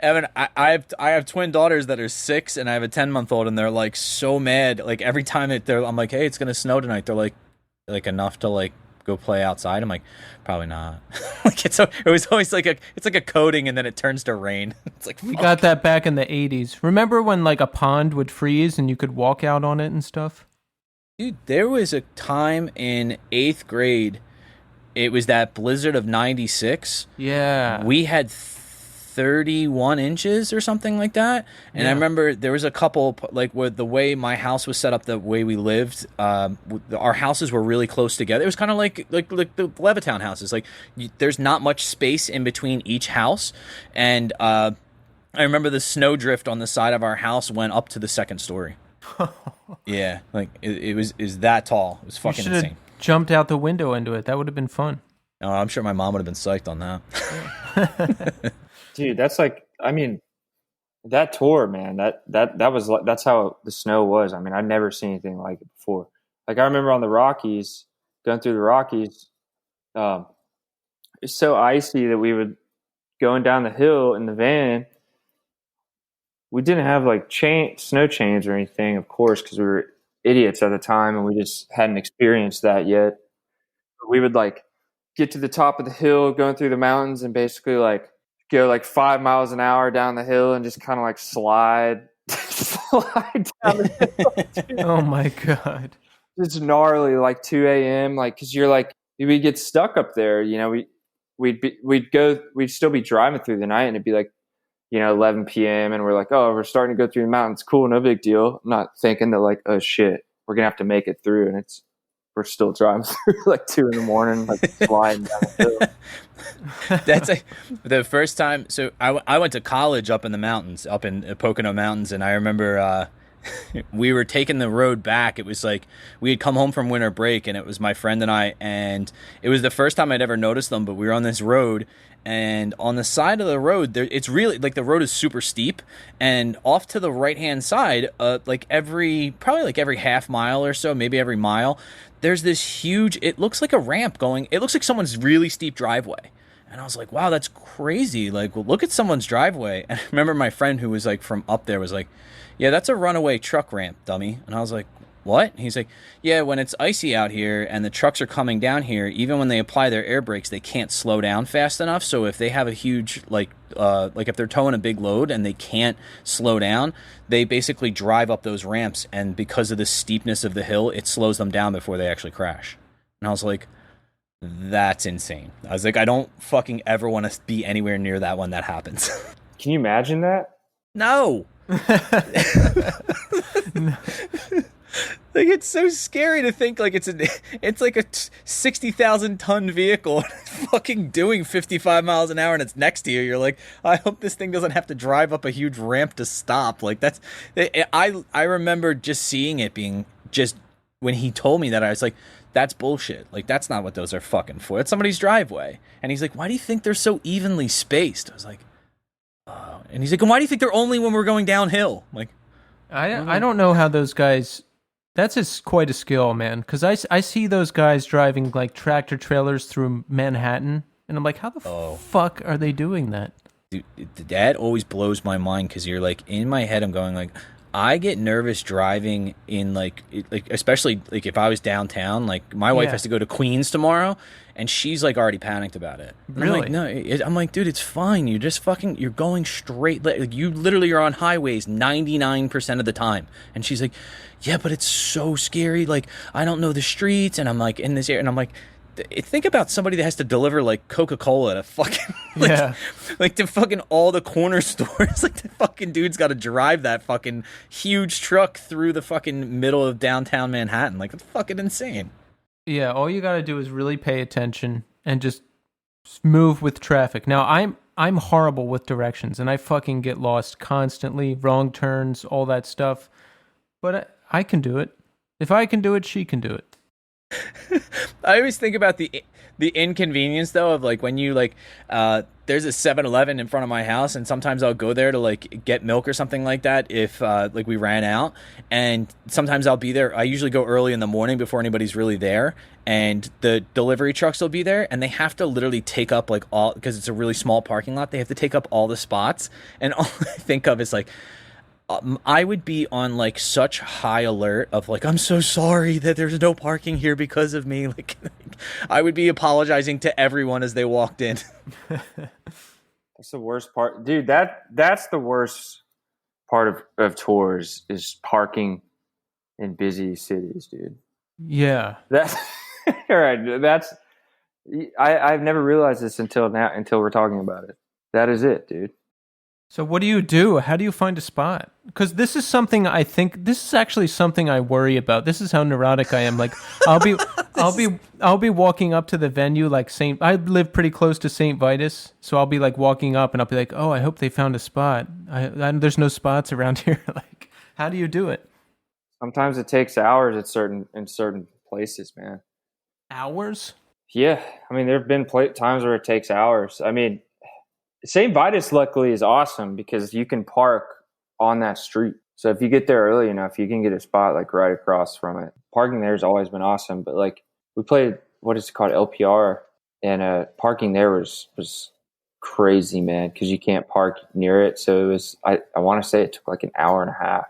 Evan, I have twin daughters that are 6, and I have a 10-month-old, and they're like so mad. Like every time I'm like, hey, it's gonna snow tonight. They're like enough to like go play outside. I'm like, probably not. Like it was always like it's like a coating, and then it turns to rain. It's like, fuck. We got that back in the 80s. Remember when like a pond would freeze and you could walk out on it and stuff? Dude, there was a time in 8th grade. It was that blizzard of 96. Yeah. We had 31 inches or something like that. And yeah. I remember there was a couple, like with the way my house was set up, the way we lived, our houses were really close together. It was kind of like the Levittown houses. Like there's not much space in between each house. And I remember the snowdrift on the side of our house went up to the 2nd story. Yeah, like it was that tall. It was fucking insane. Jumped out the window into it. That would have been fun. Oh, I'm sure my mom would have been psyched on that. Dude, that's like, I mean, that tour, man, that's how the snow was. I mean, I'd never seen anything like it before. Like I remember on the Rockies, going through the Rockies, it's so icy that we would going down the hill in the van. We didn't have like snow chains or anything, of course, because we were idiots at the time and we just hadn't experienced that yet. But we would like get to the top of the hill, going through the mountains, and basically like go like 5 miles an hour down the hill and just kind of like slide down the hill. Oh my God. It's gnarly, like 2 a.m. Like, cause you're like, we'd get stuck up there, we'd still be driving through the night, and it'd be like, 11 p.m. and we're like, oh, we're starting to go through the mountains. Cool. No big deal. I'm not thinking that like, oh shit, we're going to have to make it through. And we're still driving through like 2 a.m, like flying down the hill. That's like the first time. So I went to college up in the mountains, up in Pocono Mountains. And I remember we were taking the road back. It was like we had come home from winter break, and it was my friend and I. And it was the first time I'd ever noticed them, but we were on this road. And on the side of the road, it's really like the road is super steep, and off to the right hand side, probably every half mile or so, maybe every mile, there's this huge. It looks like a ramp going. It looks like someone's really steep driveway, and I was like, wow, that's crazy. Like, well, look at someone's driveway. And I remember my friend who was like from up there was like, yeah, that's a runaway truck ramp, dummy. And I was like, what? He's like, yeah, when it's icy out here and the trucks are coming down here, even when they apply their air brakes, they can't slow down fast enough. So if they have a huge, like if they're towing a big load and they can't slow down, they basically drive up those ramps. And because of the steepness of the hill, it slows them down before they actually crash. And I was like, that's insane. I was like, I don't fucking ever want to be anywhere near that when that happens. Can you imagine that? No. Like it's so scary to think like it's like a 60,000 ton vehicle fucking doing 55 miles an hour and it's next to you. You're like, I hope this thing doesn't have to drive up a huge ramp to stop. Like that's I remember just seeing it being just when he told me that I was like, that's bullshit. Like that's not what those are fucking for. It's somebody's driveway. And he's like, why do you think they're so evenly spaced? I was like, oh. And he's like, and why do you think they're only when we're going downhill? I'm like, I don't know how those guys. That's quite a skill, man. Because I see those guys driving like tractor trailers through Manhattan, and I'm like, how the fuck are they doing that? Dude, that always blows my mind because you're like in my head. I'm going like, I get nervous driving in like especially like if I was downtown. Like my wife has to go to Queens tomorrow, and she's like already panicked about it. Really? I'm like, no, I'm like, dude, it's fine. You're just you're going straight. Like you literally are on highways 99% of the time. And she's like, yeah, but it's so scary. Like I don't know the streets, and I'm like in this area, and I'm like. Think about somebody that has to deliver like Coca-Cola to fucking like to fucking all the corner stores. Like the fucking dude's got to drive that fucking huge truck through the fucking middle of downtown Manhattan. Like it's fucking insane. Yeah, all you got to do is really pay attention and just move with traffic. Now I'm horrible with directions and I fucking get lost constantly, wrong turns, all that stuff. But I can do it. If I can do it, she can do it. I always think about the inconvenience though of like when you like there's a 7-Eleven in front of my house, and sometimes I'll go there to like get milk or something like that if like we ran out, and sometimes I'll be there. I usually go early in the morning before anybody's really there, and the delivery trucks will be there, and they have to literally take up like all, because it's a really small parking lot, they have to take up all the spots, and all I think of is like I would be on like such high alert of like, I'm so sorry that there's no parking here because of me. Like I would be apologizing to everyone as they walked in. That's the worst part, dude. That's the worst part of tours is parking in busy cities, dude. Yeah. That's all right. That's I've never realized this until now, until we're talking about it. That is it, dude. So what do you do? How do you find a spot? Because this is something this is actually something I worry about. This is how neurotic I am. Like I'll be walking up to the venue like I live pretty close to St. Vitus, so I'll be like walking up and I'll be like, oh, I hope they found a spot. There's no spots around here. Like, how do you do it? Sometimes it takes hours in certain places, man. Hours? Yeah, I mean there have been times where it takes hours. I mean. St. Vitus, luckily, is awesome because you can park on that street. So if you get there early enough, you can get a spot like right across from it. Parking there has always been awesome. But like we played, what is it called, LPR, and parking there was crazy, man, because you can't park near it. So it was, I want to say it took like an hour and a half,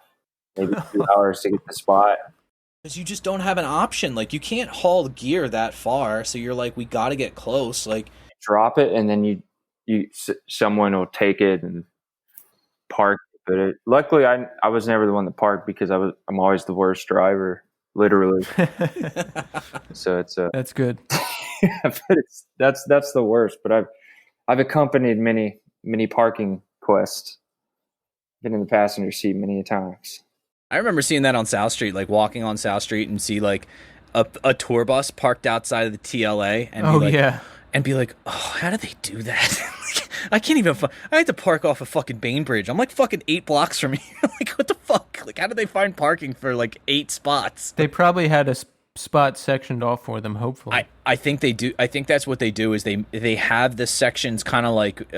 maybe 2 hours to get the spot. Because you just don't have an option. Like you can't haul gear that far. So you're like, we got to get close. Like drop it and then someone will take it and park. But luckily, I was never the one to park because I'm always the worst driver, literally. So it's that's good. But that's the worst. But I've accompanied many parking quests. Been in the passenger seat many times. I remember seeing that on South Street, like walking on South Street and see like a tour bus parked outside of the TLA, and and be like, oh, how did they do that? I can't even. I had to park off a fucking Bainbridge. I'm like fucking 8 blocks from here. Like, what the fuck? Like, how did they find parking for like 8 spots? They probably had a spot sectioned off for them. Hopefully, I think they do. I think that's what they do. Is they have the sections kind of like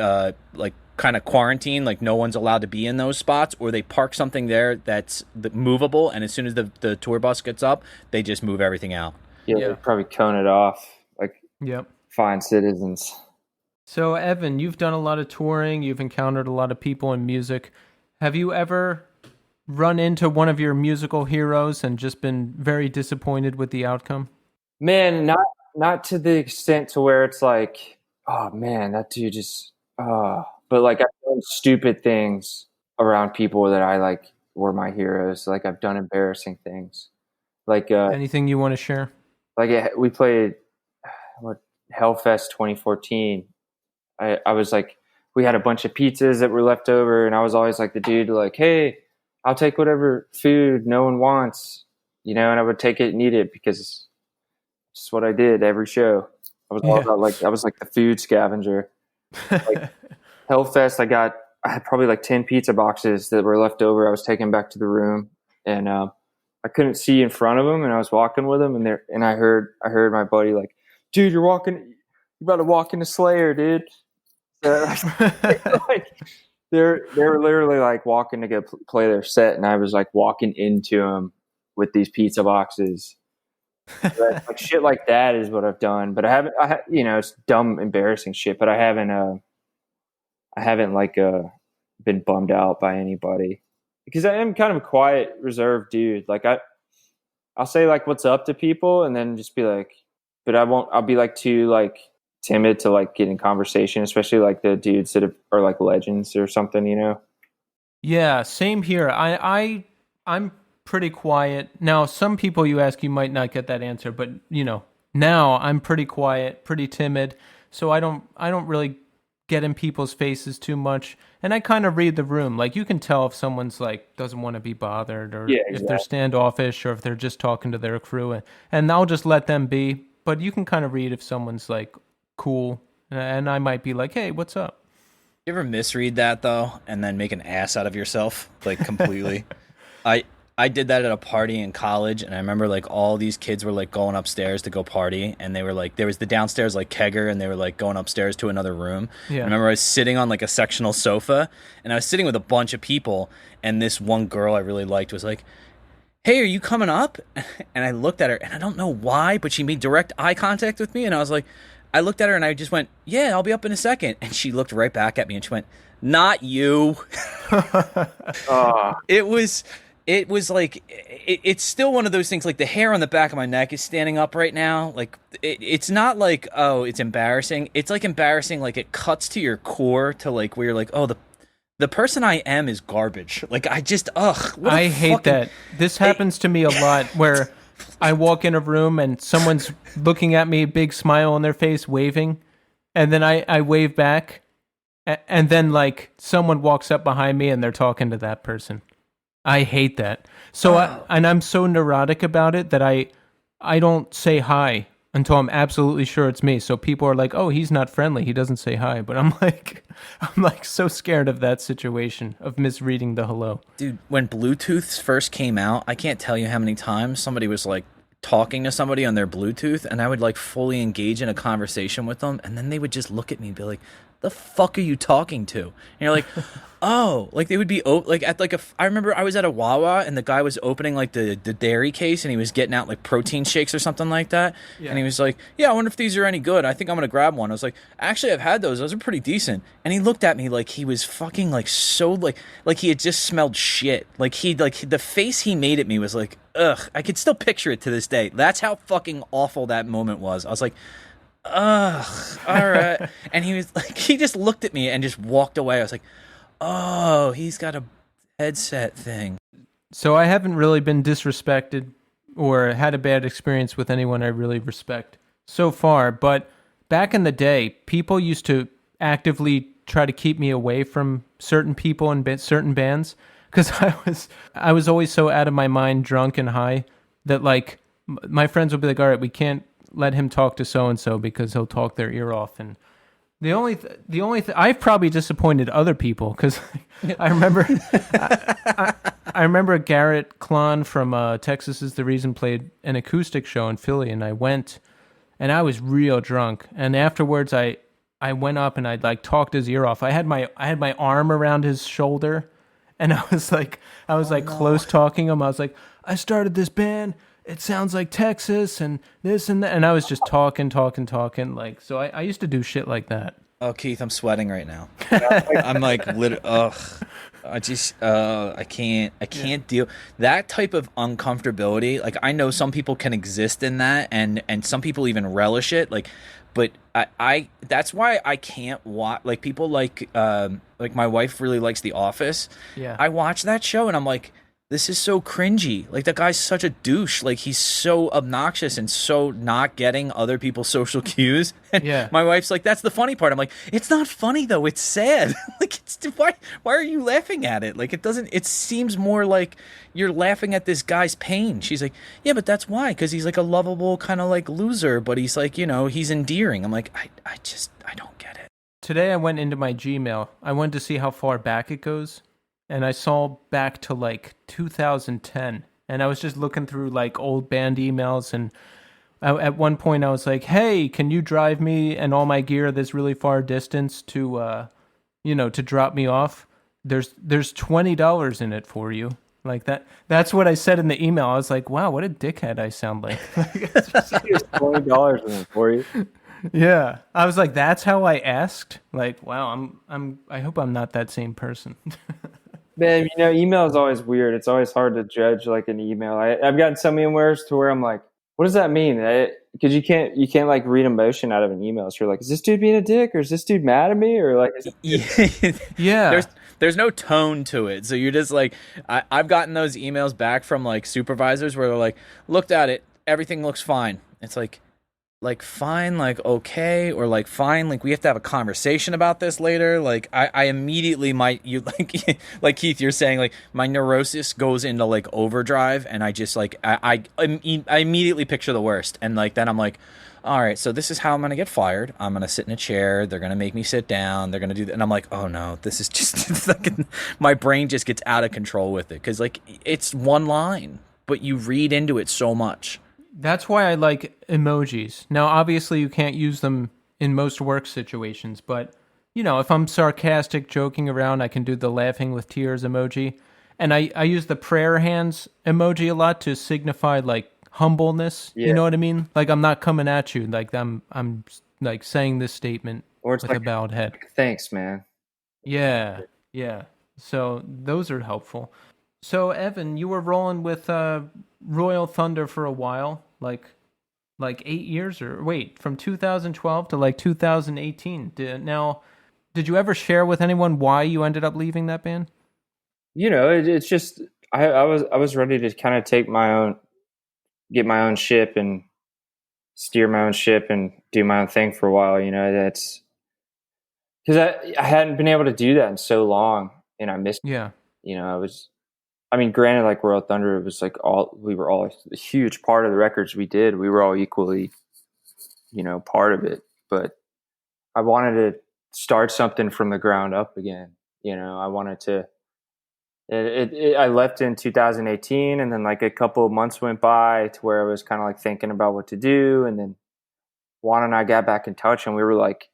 kind of quarantine. Like no one's allowed to be in those spots, or they park something there that's movable, and as soon as the tour bus gets up, they just move everything out. Yeah, they probably cone it off. Like, yep. Fine citizens. So, Evan, you've done a lot of touring. You've encountered a lot of people in music. Have you ever run into one of your musical heroes and just been very disappointed with the outcome? Man, not to the extent to where it's like, oh man, that dude just, but like I've done stupid things around people that I like were my heroes. Like I've done embarrassing things. Like anything you want to share? Like we played Hellfest 2014. I was like, we had a bunch of pizzas that were left over, and I was always like the dude like, hey, I'll take whatever food no one wants. you know, and I would take it and eat it because it's just what I did every show. I was all Yeah. about like, I was like the food scavenger. Like Hellfest, I had probably like 10 pizza boxes that were left over. I was taking back to the room, and I couldn't see in front of them, and I was walking with them, and I heard my buddy like, dude, you're about to walk into Slayer, dude. So, like, they were literally like walking to go play their set, and I was like walking into them with these pizza boxes. But, like shit like that is what I've done, but you know, it's dumb, embarrassing shit. But I haven't like been bummed out by anybody because I am kind of a quiet, reserved dude. Like I'll say like what's up to people, and then just be like, but I won't. I'll be like too like timid to like get in conversation, especially like the dudes that are like legends or something, you know. Yeah, same here. I'm pretty quiet. Now, some people you ask, you might not get that answer, but you know, now I'm pretty quiet, pretty timid. So I don't really get in people's faces too much, and I kind of read the room. Like you can tell if someone's like doesn't want to be bothered, or Yeah, if they're exactly. standoffish, or if they're just talking to their crew, and I'll just let them be. But you can kind of read if someone's like cool, and I might be like, "Hey, what's up?" You ever misread that though, and then make an ass out of yourself, like completely? I I did that at a party in college, and I remember like all these kids were like going upstairs to go party, and they were like, there was the downstairs like kegger, and they were like going upstairs to another room. Yeah. I remember I was sitting on like a sectional sofa, and I was sitting with a bunch of people, and this one girl I really liked was like, "Hey, are you coming up?" And I looked at her, and I don't know why, but she made direct eye contact with me, and I was like, I looked at her, and I just went, "Yeah, I'll be up in a second." And she looked right back at me, and she went, "Not you." Oh, It was like it's still one of those things. Like the hair on the back of my neck is standing up right now. Like it's not like, oh, it's embarrassing. It's like embarrassing. Like it cuts to your core to like where you're like, oh, the person I am is garbage. Like I just what a I hate fucking- that. This happens to me a lot where I walk in a room and someone's looking at me, big smile on their face, waving, and then I wave back, and then like someone walks up behind me and they're talking to that person. I hate that. So I'm so neurotic about it that I don't say hi until I'm absolutely sure it's me. So people are like, "Oh, he's not friendly. He doesn't say hi." But I'm like so scared of that situation of misreading the hello. Dude, when Bluetooth first came out, I can't tell you how many times somebody was like talking to somebody on their Bluetooth, and I would like fully engage in a conversation with them, and then they would just look at me and be like, "The fuck are you talking to?" And you're like, "Oh," like they would be like at like I remember I was at a Wawa, and the guy was opening like the dairy case, and he was getting out like protein shakes or something like that, and he was like, "Yeah, I wonder if these are any good. I think I'm gonna grab one." I was like, "Actually, I've had those. Those are pretty decent." And he looked at me like he was fucking like so like he had just smelled shit. Like he like the face he made at me was like, ugh. I could still picture it to this day. That's how fucking awful that moment was. I was like, ugh, all right. And he was like, he just looked at me and just walked away. I was like, oh, he's got a headset thing. So I haven't really been disrespected or had a bad experience with anyone I really respect so far. But back in the day, people used to actively try to keep me away from certain people and certain bands because I was always so out of my mind, drunk and high that like my friends would be like, "All right, we can't let him talk to so and so because he'll talk their ear off." And the only I've probably disappointed other people because I remember I remember Garrett Klon from Texas is the Reason played an acoustic show in Philly, and I went and I was real drunk, and afterwards I went up and I like talked his ear off. I had my arm around his shoulder, and I was like close talking him. I was like, "I started this band. It sounds like Texas and this and that." And I was just talking. Like, so I used to do shit like that. Oh, Keith, I'm sweating right now. I'm like, ugh. I can't deal that type of uncomfortability. Like, I know some people can exist in that, and some people even relish it. Like, but I that's why I can't watch. Like, people like my wife really likes The Office. Yeah. I watch that show, and I'm like, this is so cringy. Like, that guy's such a douche. Like, he's so obnoxious and so not getting other people's social cues. And Yeah. my wife's like, that's the funny part. I'm like, it's not funny though. It's sad. Like, why are you laughing at it? Like, it seems more like you're laughing at this guy's pain. She's like, yeah, but that's why. Cause he's like a lovable kind of like loser, but he's like, he's endearing. I'm like, I don't get it. Today I went into my Gmail. I wanted to see how far back it goes, and I saw back to like 2010. And I was just looking through like old band emails, and at one point I was like, "Hey, can you drive me and all my gear this really far distance to to drop me off? There's $20 in it for you." Like that. That's what I said in the email. I was like, "Wow, what a dickhead I sound like." Here's $20 in it for you. Yeah, I was like, that's how I asked. Like, wow, I hope I'm not that same person. Man, email is always weird. It's always hard to judge like an email. I've gotten some emails to where I'm like, what does that mean? Because you can't like read emotion out of an email. So you're like, is this dude being a dick, or is this dude mad at me, or like, Yeah. There's no tone to it. So you're just like, I've gotten those emails back from like supervisors where they're like, looked at it, everything looks fine. It's like fine, like okay, or like fine, like we have to have a conversation about this later. Like I immediately like Keith, you're saying, like my neurosis goes into like overdrive, and I just like I immediately picture the worst, and like then I'm like, all right, so this is how I'm gonna get fired. I'm gonna sit in a chair. They're gonna make me sit down. They're gonna do that, and I'm like, oh no, this is just it's like, my brain just gets out of control with it, because like it's one line, but you read into it so much. That's why I like emojis. Now, obviously, you can't use them in most work situations, but, if I'm sarcastic, joking around, I can do the laughing with tears emoji. And I use the prayer hands emoji a lot to signify, like, humbleness. Yeah. You know what I mean? Like, I'm not coming at you. Like, I'm like, saying this statement or it's with like a bowed head. Thanks, man. Yeah, yeah. So, those are helpful. So, Evan, you were rolling with Royal Thunder for a while, like 8 years, or wait, from 2012 to like 2018. Did you ever share with anyone why you ended up leaving that band? It's just I was ready to kind of get my own ship and steer my own ship and do my own thing for a while. That's because I hadn't been able to do that in so long, and I missed. Yeah. Granted, like Royal Thunder, it was like we were all a huge part of the records we did. We were all equally, part of it. But I wanted to start something from the ground up again. I wanted to. I left in 2018, and then like a couple of months went by to where I was kind of like thinking about what to do, and then Juan and I got back in touch, and we were like,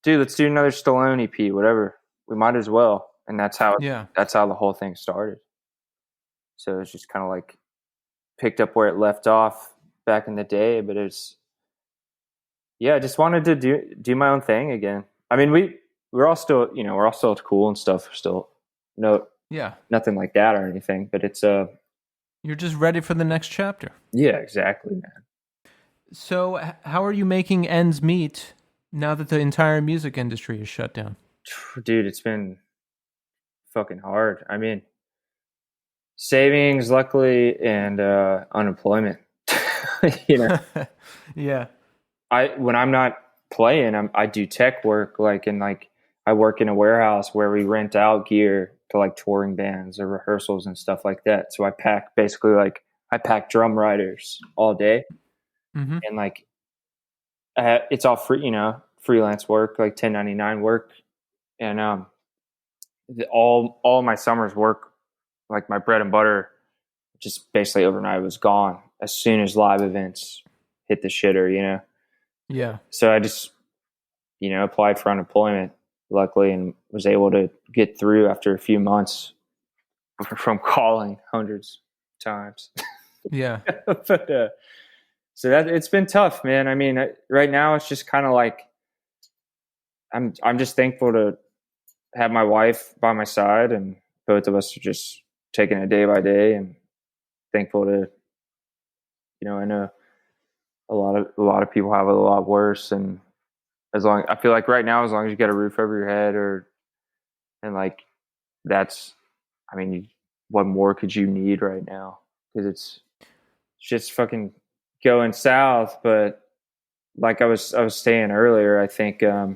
"Dude, let's do another Stallone EP, whatever. We might as well." And that's how the whole thing started. So it's just kind of like picked up where it left off back in the day. But I just wanted to do my own thing again. I mean, we're all still, we're all still cool and stuff. We're still nothing like that or anything. But it's you're just ready for the next chapter. Yeah, exactly, man. So how are you making ends meet now that the entire music industry is shut down? Dude, it's been fucking hard. I mean, savings, luckily, and unemployment. Yeah. When I'm not playing, I do tech work, I work in a warehouse where we rent out gear to like touring bands or rehearsals and stuff like that. So I pack drum riders all day, mm-hmm. and it's all free, freelance work, like 1099 work, and all my summers work, like my bread and butter, just basically overnight was gone as soon as live events hit the shitter, Yeah. So I just, applied for unemployment, luckily, and was able to get through after a few months from calling hundreds of times. Yeah. But so that it's been tough, man. I mean, right now it's just kind of like I'm just thankful to have my wife by my side, and both of us are just taking it day by day, and thankful to, I know a lot of people have it a lot worse, and I feel like right now, as long as you got a roof over your head, and like that's, I mean, what more could you need right now? Because it's just fucking going south. But like I was saying earlier, I think there's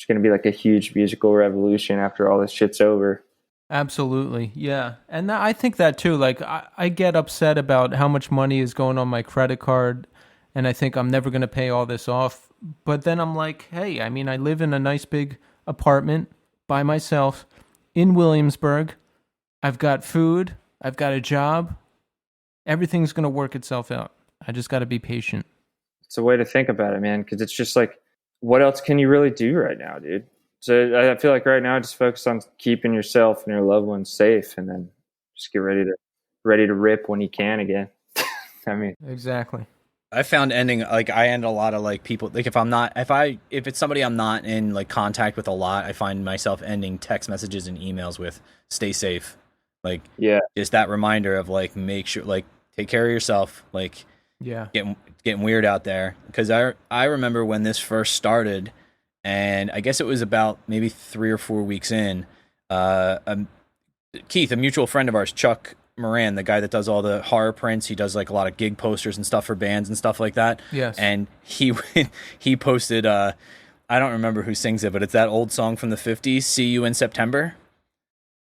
going to be like a huge musical revolution after all this shit's over. Absolutely, yeah. And I think that too. Like, I get upset about how much money is going on my credit card, and I think I'm never going to pay all this off. But then I'm like, hey, I mean, I live in a nice big apartment by myself in Williamsburg. I've got food, I've got a job. Everything's going to work itself out. I just got to be patient. It's a way to think about it, man, because it's just like, what else can you really do right now, dude? So I feel like right now, just focus on keeping yourself and your loved ones safe, and then just get ready to rip when you can again. I mean, Exactly. I found I end a lot of like people, like if it's somebody I'm not in like contact with a lot, I find myself ending text messages and emails with "stay safe." Like, yeah, just that reminder of like, make sure, like, take care of yourself. Like, Yeah. getting weird out there. Because I remember when this first started, and I guess it was about maybe 3 or 4 weeks in. Keith, a mutual friend of ours, Chuck Moran, the guy that does all the horror prints, he does like a lot of gig posters and stuff for bands and stuff like that. Yes. And he posted, I don't remember who sings it, but it's that old song from the 50s, "See You in September."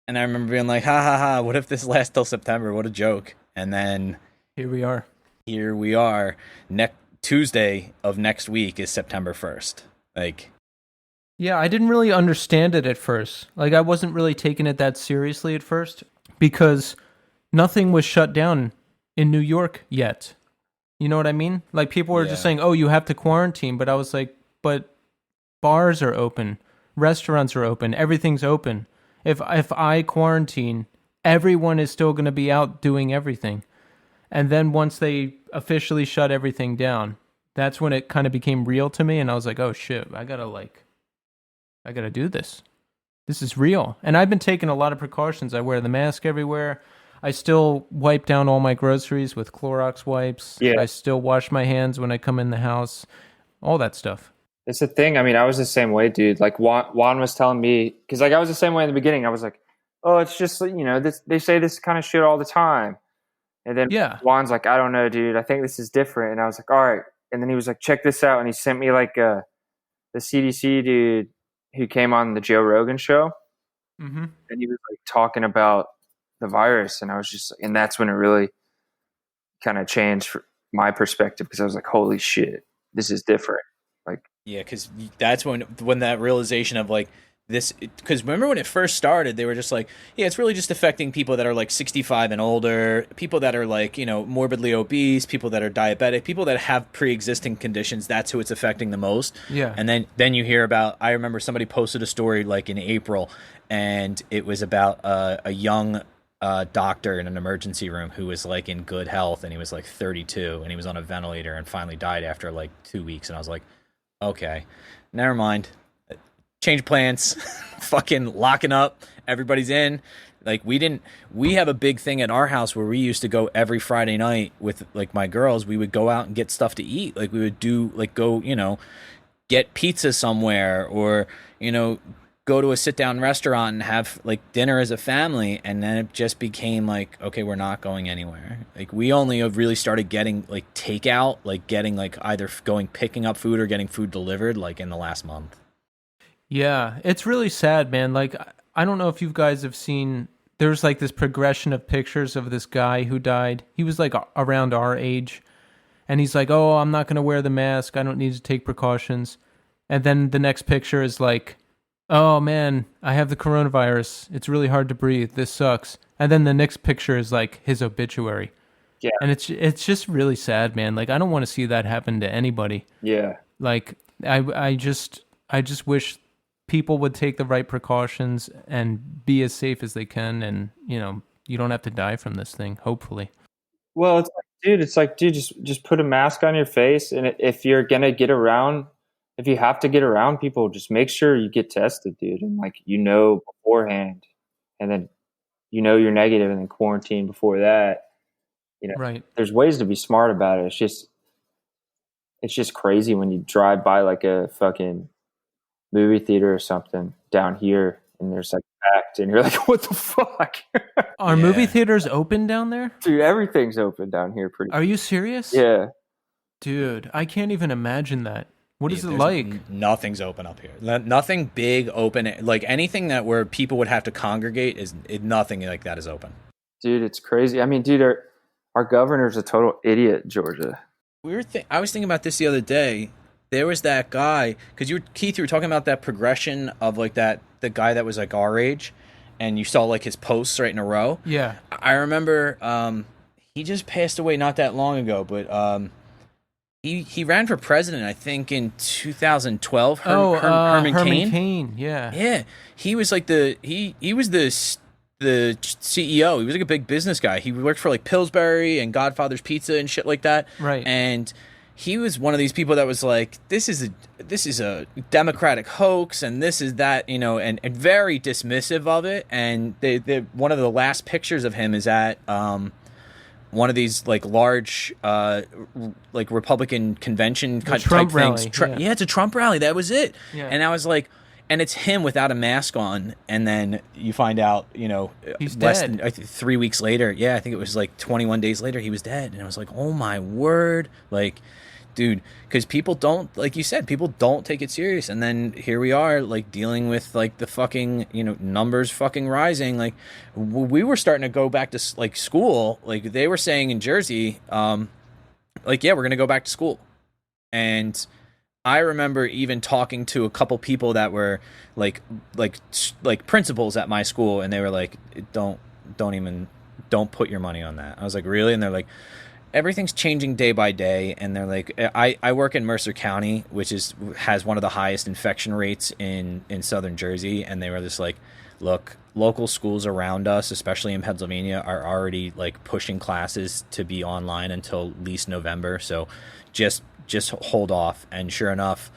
And I remember being like, ha ha ha, what if this lasts till September? What a joke. And then Here we are. Tuesday of next week is September 1st. Like, Yeah, I didn't really understand it at first. Like, I wasn't really taking it that seriously at first because nothing was shut down in New York yet. You know what I mean? Like, people were just saying, oh, you have to quarantine. But I was like, but bars are open, restaurants are open, everything's open. If I quarantine, everyone is still going to be out doing everything. And then once they officially shut everything down, that's when it kind of became real to me. And I was like, oh, shit, I got to do this. This is real. And I've been taking a lot of precautions. I wear the mask everywhere. I still wipe down all my groceries with Clorox wipes. Yeah. I still wash my hands when I come in the house. All that stuff. it's the thing. I mean, I was the same way, dude. Like Juan was telling me, because like I was the same way in the beginning. I was like, oh, it's just, this, they say this kind of shit all the time. And then Juan's like, I don't know, dude. I think this is different. And I was like, all right. And then he was like, check this out. And he sent me like the CDC dude who came on the Joe Rogan show. Mm-hmm. And he was like talking about the virus. And I was just, and that's when it really kind of changed my perspective, because I was like, holy shit, this is different. Like, yeah, because that's when that realization of like, this, because remember when it first started, they were just like, yeah, it's really just affecting people that are like 65 and older, people that are like, morbidly obese, people that are diabetic, people that have pre-existing conditions. That's who it's affecting the most. Yeah. And then you hear about, I remember somebody posted a story like in April, and it was about a young doctor in an emergency room who was like in good health, and he was like 32, and he was on a ventilator and finally died after like 2 weeks. And I was like, okay, never mind. Change plans, fucking locking up. Everybody's in. Like, we have a big thing at our house where we used to go every Friday night with like my girls. We would go out and get stuff to eat. Like, we would go, get pizza somewhere, or, go to a sit down restaurant and have like dinner as a family. And then it just became like, okay, we're not going anywhere. Like, we only have really started getting like takeout, like getting like either picking up food or getting food delivered like in the last month. Yeah, it's really sad, man. Like, I don't know if you guys have seen, there's like this progression of pictures of this guy who died. He was like around our age, and he's like, oh, I'm not going to wear the mask. I don't need to take precautions. And then the next picture is like, oh man, I have the coronavirus. It's really hard to breathe. This sucks. And then the next picture is like his obituary. yeah. And it's just really sad, man. Like, I don't want to see that happen to anybody. Yeah. Like, I just wish people would take the right precautions and be as safe as they can, and you don't have to die from this thing, hopefully. Well, it's like, dude, just put a mask on your face, and if you're gonna get around, if you have to get around people, just make sure you get tested, dude, and like beforehand, and then you're negative, and then quarantine before that. Right. There's ways to be smart about it. It's just crazy when you drive by like a fucking movie theater or something down here, and there's like packed, and you're like, what the fuck? Are movie theaters open down there? Dude, everything's open down here pretty. Are you serious? Yeah. Dude, I can't even imagine that. What is it like? Nothing's open up here. Nothing big open. Like anything that where people would have to congregate nothing like that is open. Dude, it's crazy. I mean, dude, our governor's a total idiot, Georgia. I was thinking about this the other day. There was that guy, because Keith, you were talking about that progression of like the guy that was like our age, and you saw like his posts right in a row. Yeah. I remember he just passed away not that long ago, but he ran for president, I think, in 2012. Herman Cain. Yeah. Yeah. He was like he was the CEO. He was like a big business guy. He worked for like Pillsbury and Godfather's Pizza and shit like that. Right. And he was one of these people that was like, this is a Democratic hoax, and this is that, and very dismissive of it. And they one of the last pictures of him is at one of these like large like Republican convention type things. Yeah, it's a Trump rally. That was it. Yeah. And I was like, and it's him without a mask on, and then you find out, he's less dead. than 3 weeks later. Yeah, I think it was like 21 days later he was dead, and I was like, oh my word, like, dude, because people don't, like you said, people don't take it serious, and then here we are, like dealing with like the fucking, numbers fucking rising. Like we were starting to go back to like school, like they were saying in Jersey, like, yeah, we're gonna go back to school, and I remember even talking to a couple people that were like principals at my school, and they were like, don't put your money on that. I was like, really? And they're like, everything's changing day by day. And they're like, I work in Mercer County, which has one of the highest infection rates in southern Jersey. And they were just like, look, local schools around us, especially in Pennsylvania, are already like pushing classes to be online until at least November. So just hold off. And sure enough,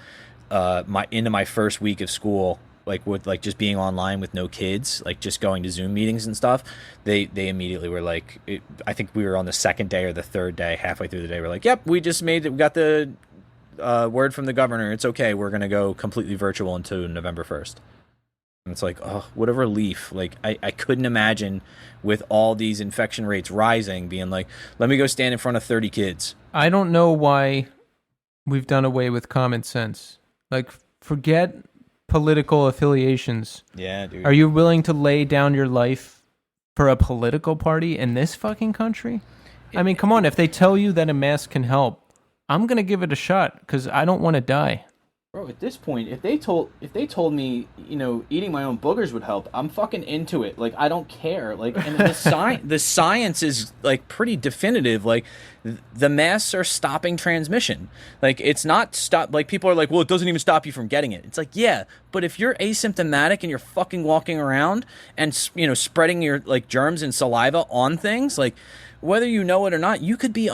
into my first week of school, like with like just being online with no kids, like just going to Zoom meetings and stuff, they immediately were like, I think we were on the second day or the third day, halfway through the day, we're like, yep, we just made it. We got the word from the governor. It's okay. We're going to go completely virtual until November 1st. And it's like, oh, what a relief. Like I couldn't imagine with all these infection rates rising being like, let me go stand in front of 30 kids. I don't know why we've done away with common sense. Like, forget political affiliations. Yeah, dude. Are you willing to lay down your life for a political party in this fucking country? I mean, come on. If they tell you that a mask can help, I'm going to give it a shot because I don't want to die. Bro, at this point, if they told me, eating my own boogers would help, I'm fucking into it. Like, I don't care. Like, and the science is like pretty definitive. Like, the masks are stopping transmission. Like, it's not stop. Like, people are like, well, it doesn't even stop you from getting it. It's like, yeah, but if you're asymptomatic and you're fucking walking around and spreading your like germs and saliva on things, like, whether you know it or not, you could be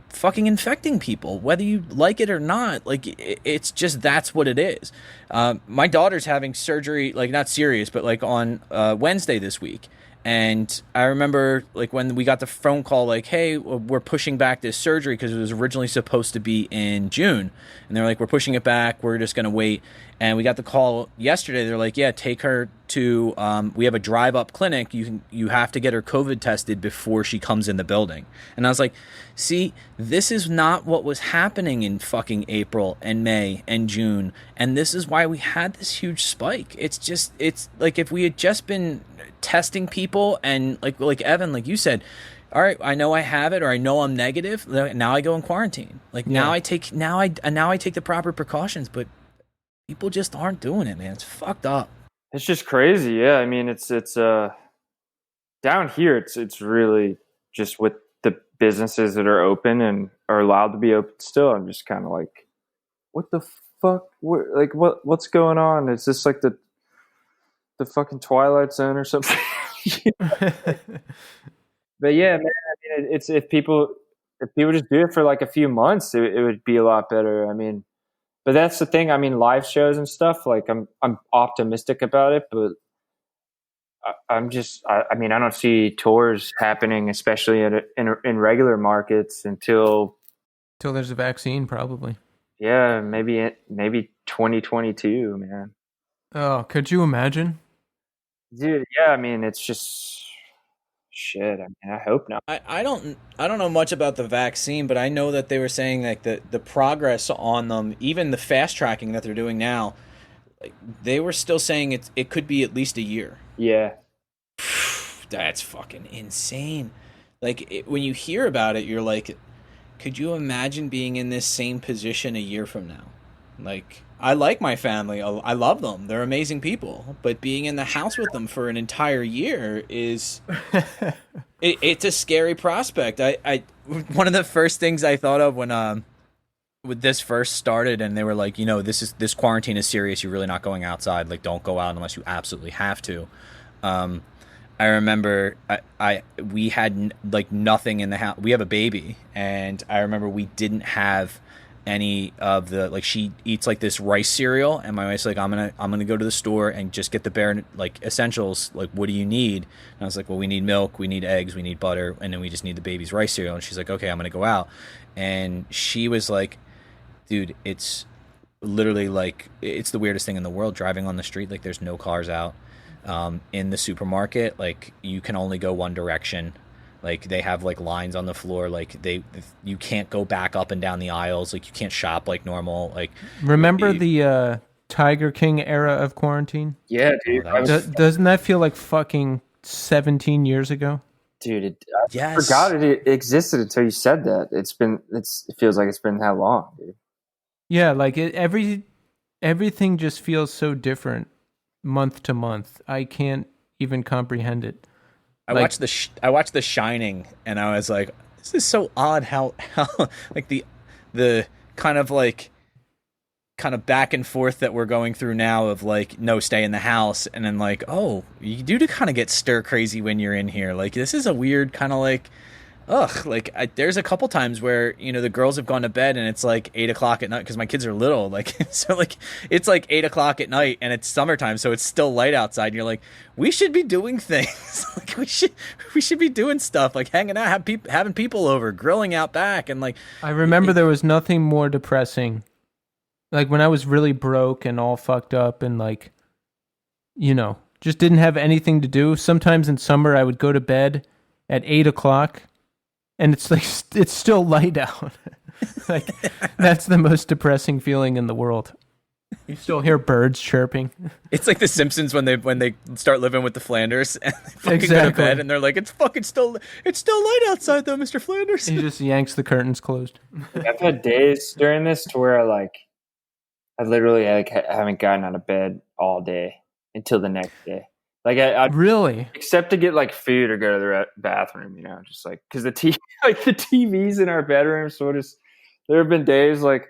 fucking infecting people, whether you like it or not. Like, it's just, that's what it is. My daughter's having surgery, like not serious, but like on Wednesday this week. And I remember like when we got the phone call, like, hey, we're pushing back this surgery because it was originally supposed to be in June. And they're like, we're pushing it back. We're just going to wait. And we got the call yesterday. They're like, yeah, take her to, we have a drive-up clinic. You have to get her COVID tested before she comes in the building. And I was like, see, this is not what was happening in fucking April and May and June. And this is why we had this huge spike. It's like if we had just been testing people and like Evan, like you said, all right, I know I have it or I know I'm negative. Now I go in quarantine. Like now I take the proper precautions, but people just aren't doing it, man. It's fucked up. It's just crazy. Yeah. I mean, it's down here. It's really just with the businesses that are open and are allowed to be open still. I'm just kind of like, what the fuck? What's going on? Is this like the fucking Twilight Zone or something? But yeah, man, I mean, it's if people just do it for like a few months, it would be a lot better. I mean, but that's the thing. I mean, live shows and stuff, like I'm optimistic about it, but I mean, I don't see tours happening, especially in regular markets until there's a vaccine, probably. Yeah, maybe 2022, man. Oh, could you imagine? dude. Yeah, I mean, it's just shit. I mean, I hope not. I don't know much about the vaccine, but I know that they were saying like the progress on them, even the fast tracking that they're doing now, like they were still saying it could be at least a year. Yeah, That's fucking insane. Like when you hear about it, you're like, could you imagine being in this same position a year from now? Like, I like my family. I love them. They're amazing people. But being in the house with them for an entire year is it's a scary prospect. I one of the first things I thought of when this first started and they were like, this quarantine is serious. You're really not going outside. Like, don't go out unless you absolutely have to. Um, I remember we had like nothing in the house. We have a baby, and I remember we didn't have any of the like. She eats like this rice cereal, and my wife's like, I'm gonna go to the store and just get the bare like essentials. Like, what do you need? And I was like, well, we need milk, we need eggs, we need butter, and then we just need the baby's rice cereal. And she's like, okay, I'm gonna go out. And she was like, dude, it's literally like it's the weirdest thing in the world driving on the street. Like, there's no cars out. In the supermarket, like you can only go one direction. Like they have like lines on the floor. Like you can't go back up and down the aisles. Like you can't shop like normal. Like Remember the Tiger King era of quarantine? yeah, dude. that was- Doesn't that feel like fucking 17 years ago? Dude, I yes, forgot it existed until you said that. It feels like it's been that long, dude. Yeah, like everything just feels so different month to month. I can't even comprehend it. I Like- watched The Shining, and I was like, this is so odd. How like the kind of back and forth that we're going through now of like, no, stay in the house, and then like, oh, you do to kind of get stir crazy when you're in here. Like this is a weird kind of like, ugh. Like there's a couple times where the girls have gone to bed and it's like 8 o'clock at night because my kids are little. Like so like it's like 8 o'clock at night and it's summertime, so it's still light outside. And you're like, we should be doing things. Like we should be doing stuff like hanging out, having people over, grilling out back, and like I remember there was nothing more depressing. Like when I was really broke and all fucked up and like, just didn't have anything to do. Sometimes in summer I would go to bed at 8 o'clock and it's like, it's still light out. Like that's the most depressing feeling in the world. You still hear birds chirping. it's like The Simpsons when they start living with the Flanders and they fucking go to Exactly. bed and they're like, it's still light outside though, Mr. Flanders. He just yanks the curtains closed. I've had days during this to where I literally haven't gotten out of bed all day until the next day. Like I Really? except to get like food or go to the bathroom, just like because the TV, like the TV's in our bedroom. So there have been days like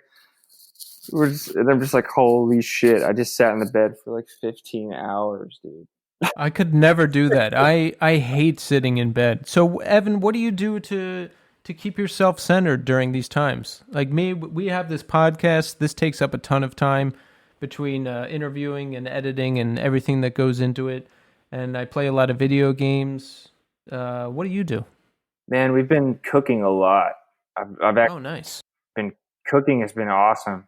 and I'm just like, holy shit! I just sat in the bed for like 15 hours, dude. I could never do that. I hate sitting in bed. So Evan, what do you do to keep yourself centered during these times? Like me, we have this podcast. This takes up a ton of time between interviewing and editing and everything that goes into it. And I play a lot of video games. What do you do? Man, we've been cooking a lot. I've actually Oh, nice. been cooking has been awesome,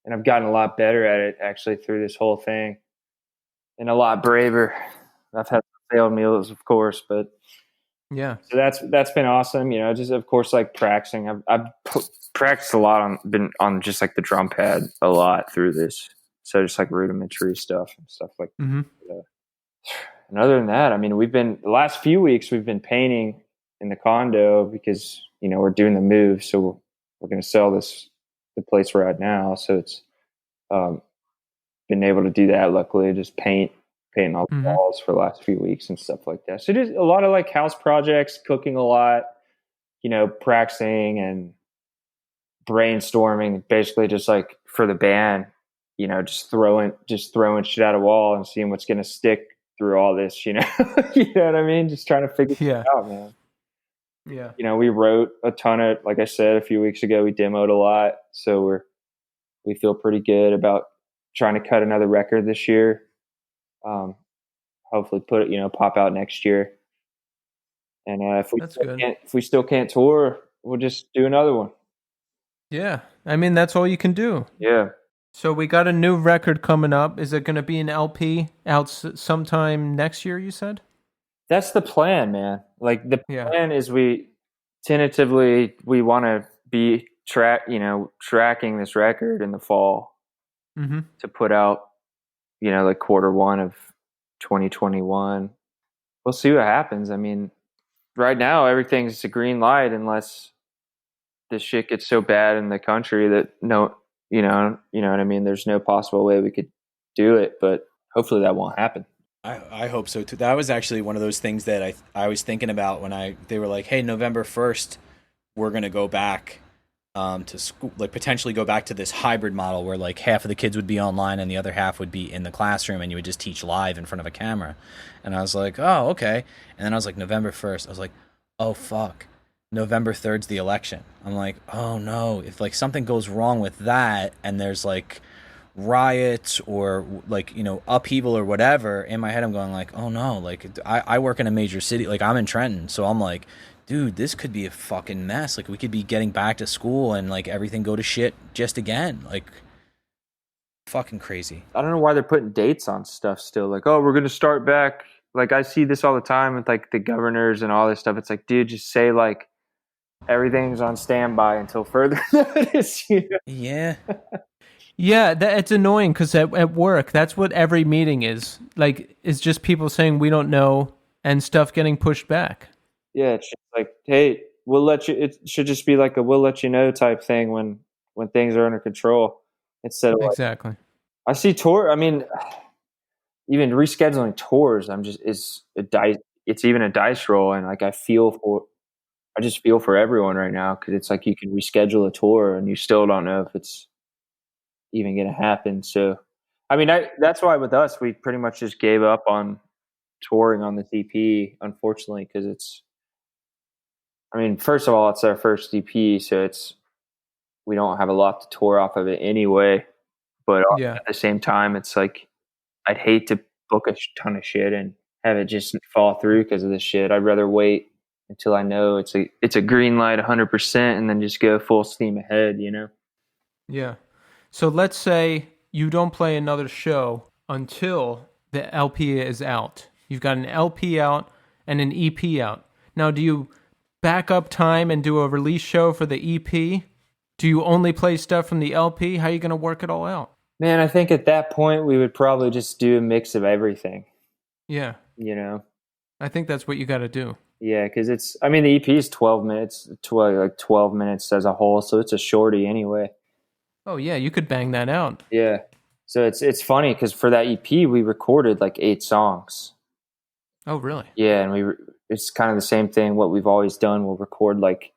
and I've gotten a lot better at it actually through this whole thing, and a lot braver. I've had failed meals, of course, but Yeah. so that's been awesome. Just of course like practicing. I've practiced a lot been on just like the drum pad a lot through this. So just like rudimentary stuff and stuff like Mm-hmm. that. And other than that, I mean, the last few weeks we've been painting in the condo because we're doing the move, so we're going to sell the place we're at now. So it's been able to do that. Luckily, just painting all the walls for the last few weeks and stuff like that. So just a lot of like house projects, cooking a lot, practicing and brainstorming, basically just like for the band, just throwing shit at a wall and seeing what's going to stick through all this, you know what I mean? Just trying to figure it out, man. Yeah. We wrote a ton of, like I said, a few weeks ago, we demoed a lot. So we feel pretty good about trying to cut another record this year. Hopefully pop out next year. And if we still can't tour, we'll just do another one. Yeah. I mean, that's all you can do. Yeah. So we got a new record coming up. Is it going to be an LP out sometime next year, you said? That's the plan, man. Like the Yeah. plan is we tentatively we want to be tracking this record in the fall Mm-hmm. to put out, like quarter one of 2021. We'll see what happens. I mean, right now everything's a green light unless this shit gets so bad in the country that you know what I mean. There's no possible way we could do it, but hopefully that won't happen. I hope so too. That was actually one of those things that I was thinking about when they were like, hey, November 1st, we're gonna go back to school, like potentially go back to this hybrid model where like half of the kids would be online and the other half would be in the classroom, and you would just teach live in front of a camera. And I was like, oh, okay. And then I was like, November 1st, I was like, oh fuck, November 3rd's the election. I'm like, oh no, if like something goes wrong with that and there's like riots or like upheaval or whatever, in my head I'm going like, oh no, like I work in a major city, like I'm in Trenton, so I'm like, dude, this could be a fucking mess. Like we could be getting back to school and like everything go to shit just again. Like fucking crazy. I don't know why they're putting dates on stuff still. Like, oh, we're going to start back. Like I see this all the time with like the governors and all this stuff. It's like, dude, just say like everything's on standby until further notice. Yeah. Yeah, it's annoying because at work, that's what every meeting is. Like, it's just people saying we don't know and stuff getting pushed back. Yeah, it's just like, hey, we'll let you. It should just be like a "we'll let you know" type thing when things are under control, instead of like, Exactly. I see tour. I mean, even rescheduling tours, it's even a dice roll, and like I just feel for everyone right now because it's like you can reschedule a tour and you still don't know if it's even going to happen. So, I mean, that's why with us, we pretty much just gave up on touring on this EP, unfortunately, because I mean, first of all, it's our first EP, so we don't have a lot to tour off of it anyway. But Yeah. at the same time, it's like I'd hate to book a ton of shit and have it just fall through because of this shit. I'd rather wait until I know it's a green light 100% and then just go full steam ahead, Yeah. So let's say you don't play another show until the LP is out. You've got an LP out and an EP out. Now, do you back up time and do a release show for the EP? Do you only play stuff from the LP? How are you going to work it all out? Man, I think at that point we would probably just do a mix of everything. Yeah. I think that's what you got to do. Yeah, because the EP is 12 minutes, 12 minutes as a whole, so it's a shorty anyway. Oh, yeah, you could bang that out. Yeah. So it's funny because for that EP, we recorded like 8 songs. Oh, really? Yeah, and it's kind of the same thing, what we've always done. We'll record like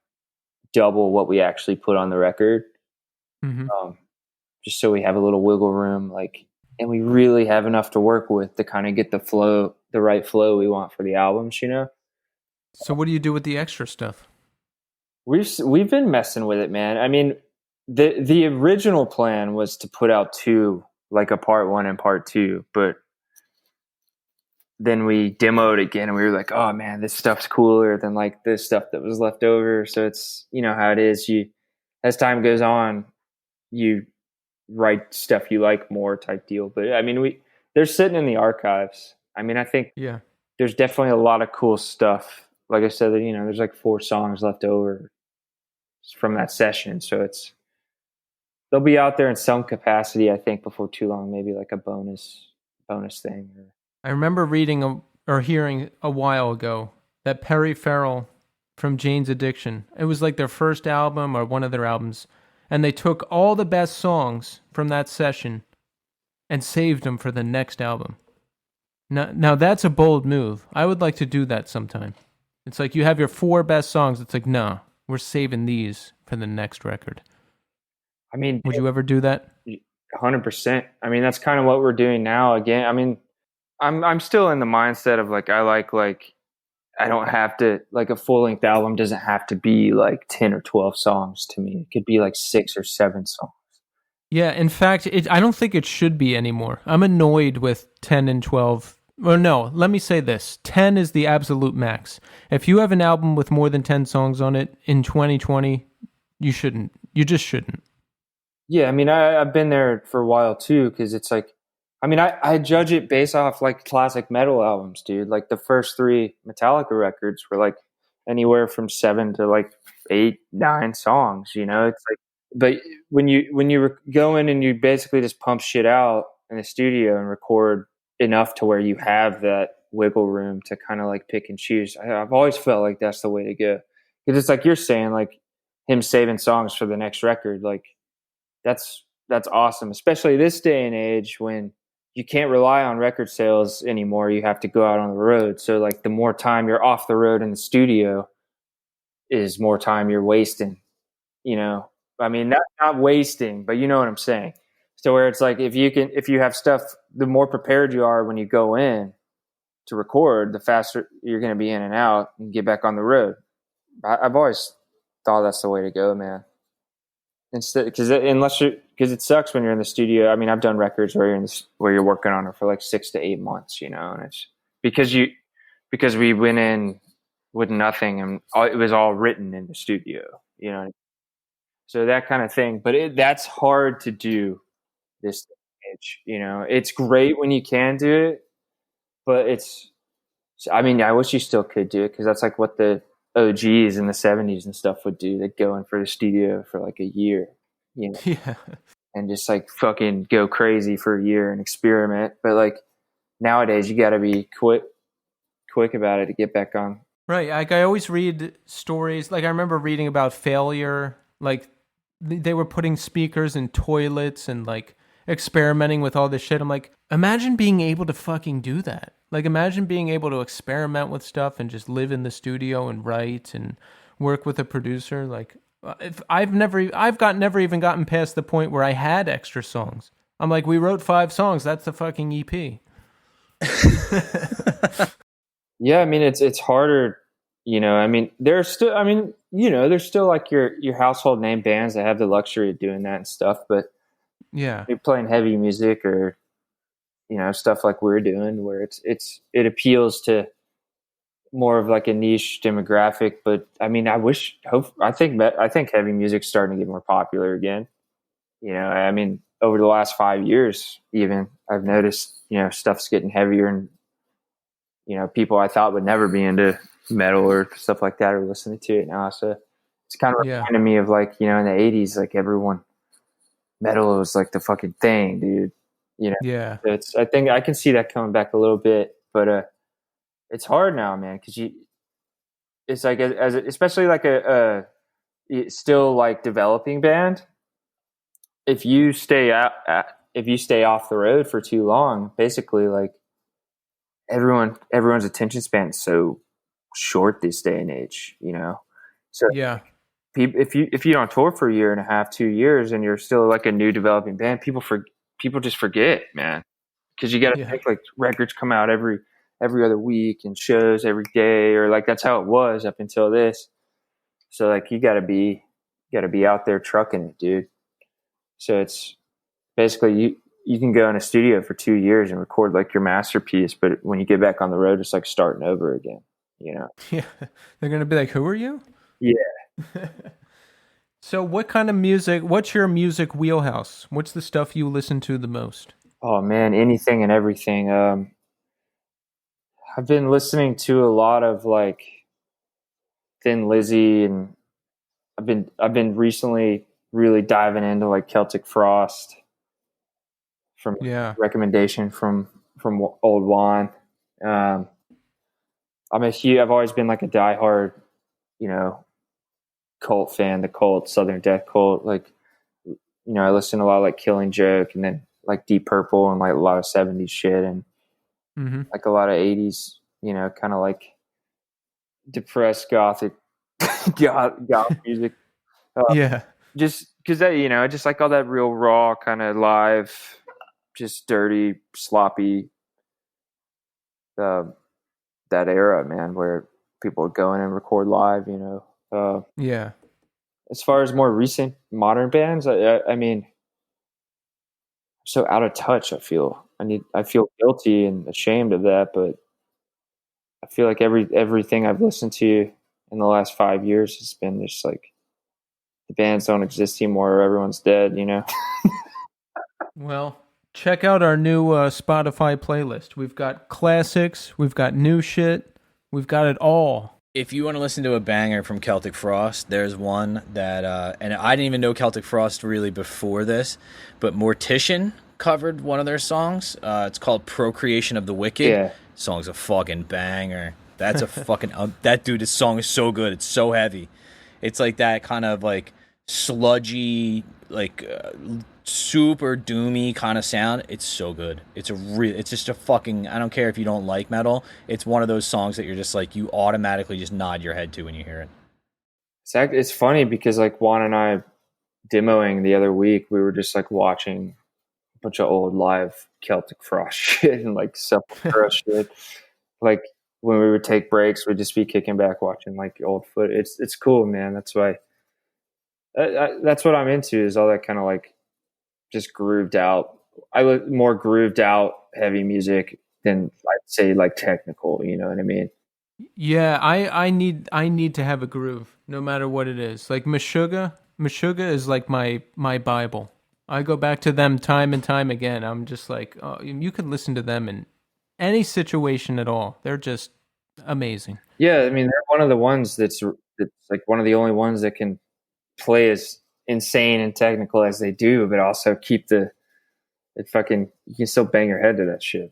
double what we actually put on the record. Mm-hmm. Just so we have a little wiggle room, and we really have enough to work with to kind of get the right flow we want for the albums, So what do you do with the extra stuff? We've been messing with it, man. I mean, the original plan was to put out 2, like a part 1 and part 2, but then we demoed again and we were like, oh man, this stuff's cooler than like this stuff that was left over. So it's, how it is. As time goes on, you write stuff you like more type deal. But I mean, they're sitting in the archives. I mean, I think there's definitely a lot of cool stuff. Like I said, there's like 4 songs left over from that session. So they'll be out there in some capacity, I think, before too long, maybe like a bonus thing. I remember reading or hearing a while ago that Perry Farrell from Jane's Addiction, it was like their first album or one of their albums, and they took all the best songs from that session and saved them for the next album. Now that's a bold move. I would like to do that sometime. It's like you have your 4 best songs. It's like, nah, we're saving these for the next record. I mean, would you ever do that? 100%. I mean, that's kind of what we're doing now. Again, I mean, I'm still in the mindset of like I don't have to, like, a full-length album doesn't have to be like 10 or 12 songs to me. It could be like 6 or 7 songs. Yeah, in fact, I don't think it should be anymore. I'm annoyed with 10 and 12. Or no, let me say this. 10 is the absolute max. If you have an album with more than 10 songs on it in 2020, you shouldn't. You just shouldn't. Yeah, I mean, I've been there for a while too, because it's like, I mean, I judge it based off like classic metal albums, dude. Like the first three Metallica records were like anywhere from 7 to like 8, 9 songs. You know, it's like, but when you go in and you basically just pump shit out in the studio and record enough to where you have that wiggle room to kind of like pick and choose. I've always felt like that's the way to go, because it's like you're saying, like him saving songs for the next record, like that's awesome, especially this day and age when you can't rely on record sales anymore. You have to go out on the road. So like the more time you're off the road in the studio is more time you're wasting, you know. I mean, not wasting, but you know what I'm saying. So where it's like if you have stuff, the more prepared you are when you go in to record, the faster you're going to be in and out and get back on the road. I've always thought that's the way to go, man. Instead, because it sucks when you're in the studio. I mean, I've done records where where you're working on it for like 6 to 8 months, you know, and it's because we went in with nothing and it was all written in the studio, you know, so that kind of thing. But that's hard to do this age, you know. It's great when you can do it, but I mean, I wish you still could do it, because that's like what the OGs in the 70s and stuff would do. They'd go in for the studio for like a year, you know, Yeah. and just like fucking go crazy for a year and experiment. But like nowadays, you got to be quick about it to get back on. Right. Like I always read stories. Like I remember reading about Failure. Like they were putting speakers in toilets and like experimenting with all this shit. I'm like, imagine being able to fucking do that. Like imagine being able to experiment with stuff and just live in the studio and write and work with a producer. Like if never even gotten past the point where I had extra songs. I'm like, we wrote 5 songs. That's the fucking EP. Yeah, I mean it's harder, you know. I mean there's still, I mean, you know, there's still like your household name bands that have the luxury of doing that and stuff. But Yeah. you're playing heavy music or, you know, stuff like we're doing, where it appeals to more of like a niche demographic. But I mean, I think heavy music's starting to get more popular again. You know, I mean, over the last 5 years, even I've noticed, you know, stuff's getting heavier, and you know, people I thought would never be into metal or stuff like that are listening to it now. So it's kind of Yeah. reminding me of like, you know, in the 80s, like metal was like the fucking thing, dude. You know, Yeah. I think I can see that coming back a little bit, but it's hard now, man, because it's like especially like it's still like developing band. If you stay off the road for too long, basically like everyone's attention span is so short this day and age, you know. So Yeah. if you don't tour for a year and a half, 2 years, and you're still like a new developing band, people just forget, man, because you got to Yeah. think like records come out every other week and shows every day, or like that's how it was up until this. So like you got to be out there trucking it, dude. So it's basically you can go in a studio for 2 years and record like your masterpiece, but when you get back on the road, it's like starting over again, you know. Yeah. They're going to be like, who are you? Yeah. So what kind of music, what's your music wheelhouse? What's the stuff you listen to the most? Oh man, anything and everything. I've been listening to a lot of like Thin Lizzy, and I've been recently really diving into like Celtic Frost from Yeah. recommendation from old Juan. Um, I've always been like a diehard, you know, Cult fan, the Cult, Southern Death Cult. Like, you know, I listen to a lot of like Killing Joke, and then like Deep Purple, and like a lot of 70s shit, and Mm-hmm. like a lot of 80s, you know, kind of like depressed gothic goth music. Yeah. Just because that, you know, just like all that real raw kind of live, just dirty, sloppy, uh, that era, man, where people would go in and record live, you know. Yeah. As far as more recent modern bands, I mean, I'm so out of touch. I feel guilty and ashamed of that, but I feel like everything I've listened to in the last 5 years has been just like the bands don't exist anymore or everyone's dead, you know? Well, check out our new Spotify playlist. We've got classics, we've got new shit, we've got it all. If you want to listen to a banger from Celtic Frost, there's one that, and I didn't even know Celtic Frost really before this, but Mortician covered one of their songs. It's called Procreation of the Wicked. Yeah. Song's a fucking banger. That's a fucking, that dude, this song is so good. It's so heavy. It's like that kind of like sludgy, like super doomy kind of sound. It's so good. It's just a fucking, I don't care if you don't like metal. It's one of those songs that you're just like, you automatically just nod your head to when you hear it. It's funny because like Juan and I demoing the other week, we were just like watching a bunch of old live Celtic Frost shit and like Sepultura shit. Like when we would take breaks, we'd just be kicking back watching like old foot. It's cool, man. That's why that's what I'm into, is all that kind of like just grooved out. I look more grooved out heavy music than I'd say like technical, you know what I mean? Yeah, I need to have a groove, no matter what it is. Like Meshuggah is like my Bible. I go back to them time and time again. I'm just like, oh, you could listen to them in any situation at all. They're just amazing. Yeah, I mean, they're one of the ones that's like one of the only ones that can play as insane and technical as they do, but also keep you can still bang your head to that shit.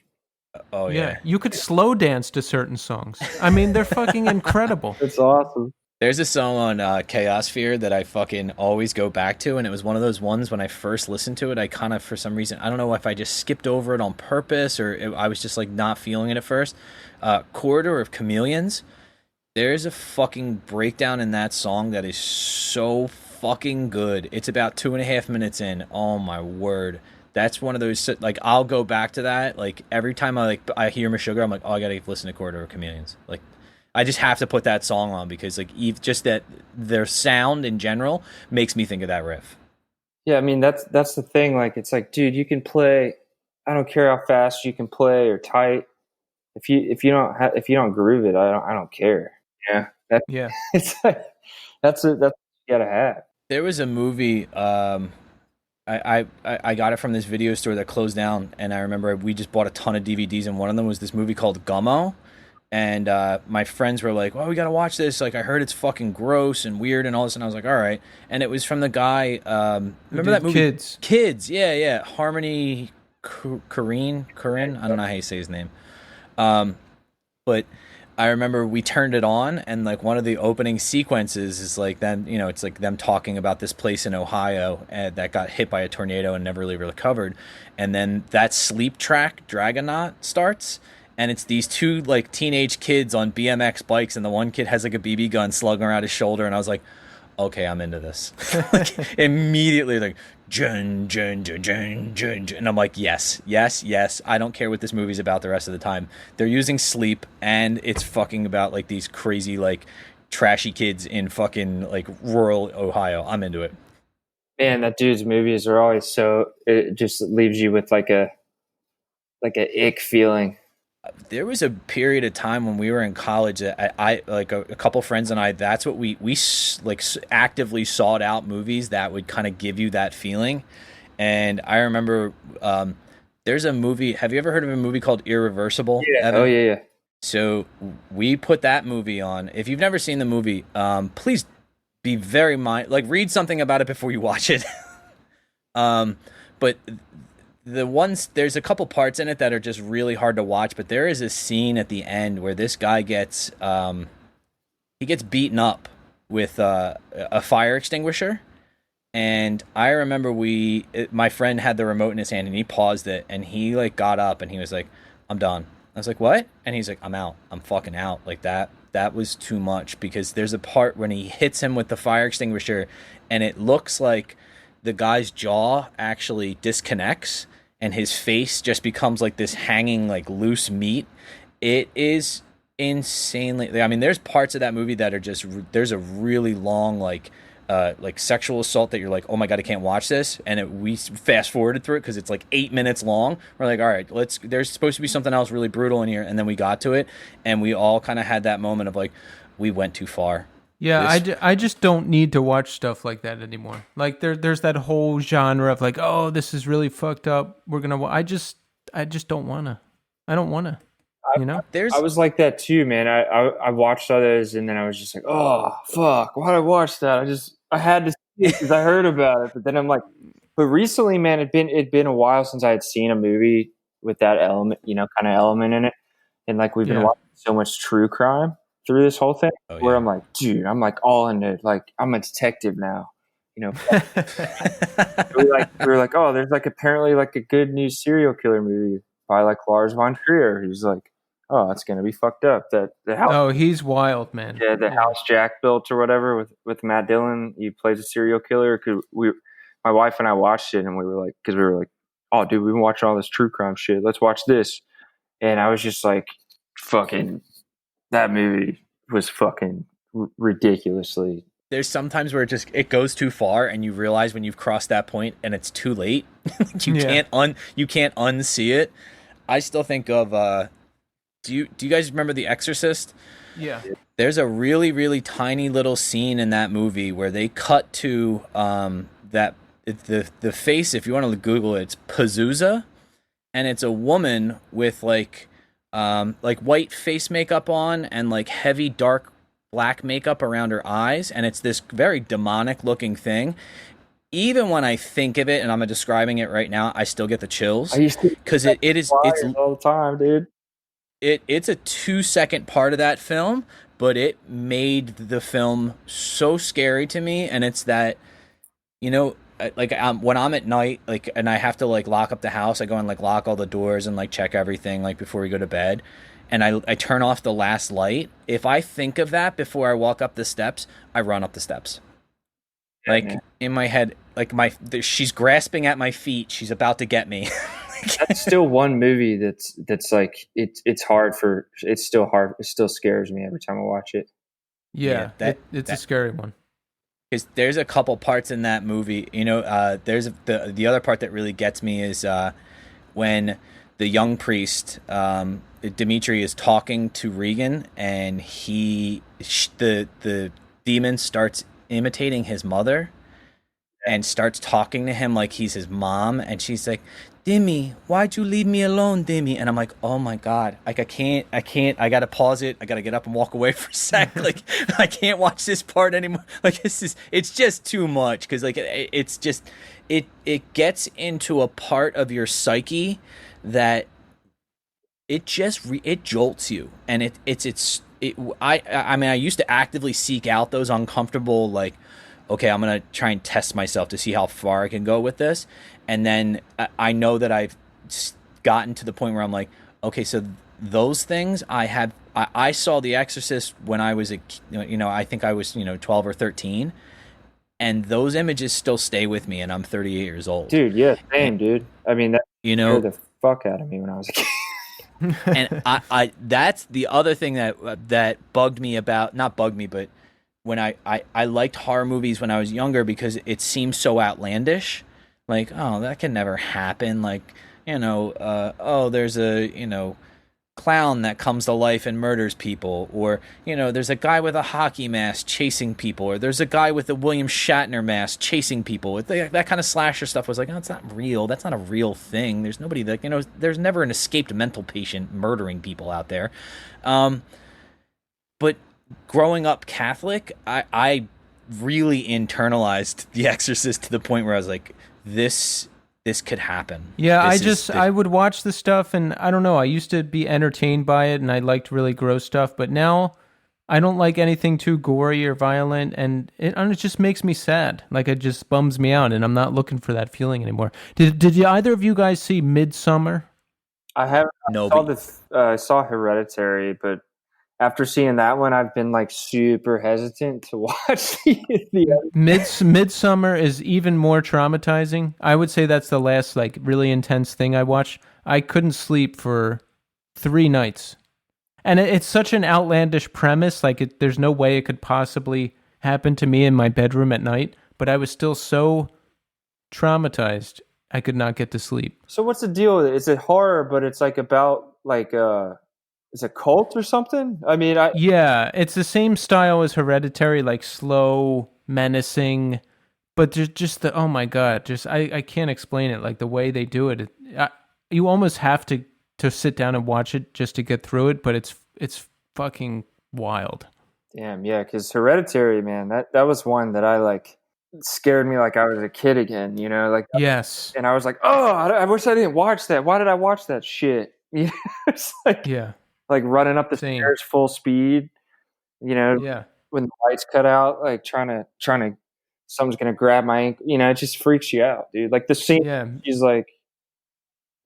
Oh yeah. You could slow dance to certain songs. I mean, they're fucking incredible. It's awesome. There's a song on Chaosphere that I fucking always go back to, and it was one of those ones when I first listened to it, I kind of, for some reason, I don't know if I just skipped over it on purpose or I was just like not feeling it at first. Corridor of Chameleons. There's a fucking breakdown in that song that is so fucking good. It's about 2.5 minutes in. Oh my word. That's one of those, like, I'll go back to that. Like, every time I hear Meshuggah, I'm like, oh, I gotta listen to Corridor of Chameleons. Like, I just have to put that song on because, like, just that their sound in general makes me think of that riff. Yeah, I mean, that's the thing. Like, it's like, dude, you can play. I don't care how fast you can play or tight. If you don't groove it, I don't care. Yeah. It's like that's what you gotta have. There was a movie. I got it from this video store that closed down, and I remember we just bought a ton of DVDs, and one of them was this movie called Gummo. And my friends were like, "Oh, we gotta watch this! Like, I heard it's fucking gross and weird and all this." And I was like, "All right." And it was from the guy. Remember that movie? Kids. Yeah. Harmony Korine. I don't know how you say his name. But I remember we turned it on, and like one of the opening sequences is like them. You know, it's like them talking about this place in Ohio that got hit by a tornado and never really recovered. And then that sleep track, Dragonaut, starts. And it's these two like teenage kids on BMX bikes, and the one kid has like a BB gun slugging around his shoulder, and I was like, okay, I'm into this. Like, immediately, like, jun, and I'm like, yes. I don't care what this movie's about the rest of the time. They're using sleep, and it's fucking about like these crazy like trashy kids in fucking like rural Ohio. I'm into it. Man, that dude's movies are always so. It just leaves you with like a ick feeling. There was a period of time when we were in college that I like a couple friends and I, that's what we like actively sought out movies that would kind of give you that feeling. And I remember there's a movie. Have you ever heard of a movie called Irreversible? Yeah. Evan? Oh yeah. So we put that movie on. If you've never seen the movie, please be very read something about it before you watch it. But there's a couple parts in it that are just really hard to watch, but there is a scene at the end where this guy gets beaten up with a fire extinguisher. And I remember my friend had the remote in his hand, and he paused it, and he like got up and he was like, I'm done. I was like, what? And he's like, I'm out. I'm fucking out. Like that was too much, because there's a part when he hits him with the fire extinguisher and it looks like the guy's jaw actually disconnects and his face just becomes like this hanging, like loose meat. It is insanely. I mean, there's parts of that movie that are just. There's a really long like sexual assault that you're like, oh my god, I can't watch this. And we fast forwarded through it because it's like 8 minutes long. We're like, all right, there's supposed to be something else really brutal in here, and then we got to it, and we all kind of had that moment of like, we went too far. Yeah, This I just don't need to watch stuff like that anymore. Like there's that whole genre of like, oh, this is really fucked up. We're gonna. I just don't wanna. I don't wanna. You know. I there's was like that too, man. I watched others, and then I was just like, oh fuck, why'd I watch that? I had to see it because I heard about it, but then I'm like, but recently, man, it'd been a while since I had seen a movie with that element, kind of element in it, and like we've been Yeah. watching so much true crime through this whole thing, Oh, where yeah. I'm like, dude, I'm like all in it, like I'm a detective now, you know. We were like, oh, there's like apparently like a good new serial killer movie by like Lars von Trier, who's like, oh, it's gonna be fucked up. That the house, Oh, he's wild, man. yeah, the house Jack built or whatever with Matt Dillon. He plays a serial killer. My wife and I watched it, and we were like, because we were like, oh, dude, we've been watching all this true crime shit. Let's watch this. And I was just like, fucking, that movie was fucking ridiculously. there's sometimes where it goes too far, and you realize when you've crossed that point, and it's too late. Yeah. You can't unsee it. I still think of do you guys remember The Exorcist? Yeah. There's a really, really tiny little scene in that movie where they cut to the face. If you want to Google it, it's Pazuzu, and it's a woman with like white face makeup on and like heavy dark black makeup around her eyes, and it's this very demonic looking thing. Even when I think of it and I'm describing it right now, I still get the chills I used to because it's all the time, dude. it's a 2-second part of that film, but it made the film so scary to me. And it's that, like when I'm at night, like, and I have to like lock up the house, I go and like lock all the doors and like check everything like before we go to bed, and I turn off the last light. If I think of that before I walk up the steps, I run up the steps. Like in my head, like she's grasping at my feet, she's about to get me. That's still one movie that's like it's hard for it's still hard. It still scares me every time I watch it. Yeah. Yeah, It's a scary one. Because there's a couple parts in that movie, there's the other part that really gets me is when the young priest, Dimitri, is talking to Regan, and the demon starts imitating his mother and starts talking to him like he's his mom, and she's like, Dimmy, why'd you leave me alone, Dimmy? And I'm like, oh my God, like I can't, I gotta pause it, I gotta get up and walk away for a sec. Like I can't watch this part anymore. Like it's just too much, because like it's just it gets into a part of your psyche that it jolts you, and I mean, I used to actively seek out those uncomfortable, like, okay, I'm gonna try and test myself to see how far I can go with this, and then I know that I've gotten to the point where I'm like, okay, so those things I saw The Exorcist when I was I think I was 12 or 13, and those images still stay with me, and I'm 38 years old. Dude, yeah, same, dude. I mean, that scared the fuck out of me when I was a kid. And I that's the other thing that bugged me about, not bugged me, but when I liked horror movies when I was younger, because it seemed so outlandish. Like, oh, that can never happen. Like, there's a, clown that comes to life and murders people, or, there's a guy with a hockey mask chasing people, or there's a guy with a William Shatner mask chasing people. That kind of slasher stuff was like, oh, it's not real. That's not a real thing. There's nobody that, there's never an escaped mental patient murdering people out there. But growing up Catholic, I really internalized The Exorcist to the point where I was like, this could happen. Yeah, I would watch the stuff, and I don't know, I used to be entertained by it, and I liked really gross stuff, but now I don't like anything too gory or violent, and it just makes me sad. Like, it just bums me out, and I'm not looking for that feeling anymore. Did either of you guys see Midsummer? I haven't. No, I saw Hereditary, but after seeing that one, I've been like super hesitant to watch the other. Midsummer is even more traumatizing. I would say that's the last like really intense thing I watched. I couldn't sleep for 3 nights, and it's such an outlandish premise. Like, there's no way it could possibly happen to me in my bedroom at night. But I was still so traumatized, I could not get to sleep. So what's the deal with it? It's a horror, but it's like about like it's a cult or something. I mean, Yeah, it's the same style as Hereditary, like slow, menacing, but just the, oh my god, just I can't explain it. Like the way they do it, you almost have to sit down and watch it just to get through it. But it's fucking wild. damn, yeah, because Hereditary, man, that was one that I like scared me like I was a kid again, you know, like Yes. and I was like, oh, I wish I didn't watch that. Why did I watch that shit? You know, it's Yeah. like running up the Same. stairs full speed, you know, Yeah. when the lights cut out, like trying to someone's gonna grab my ankle, you know, it just freaks you out, dude. Like the scene, Yeah. she's like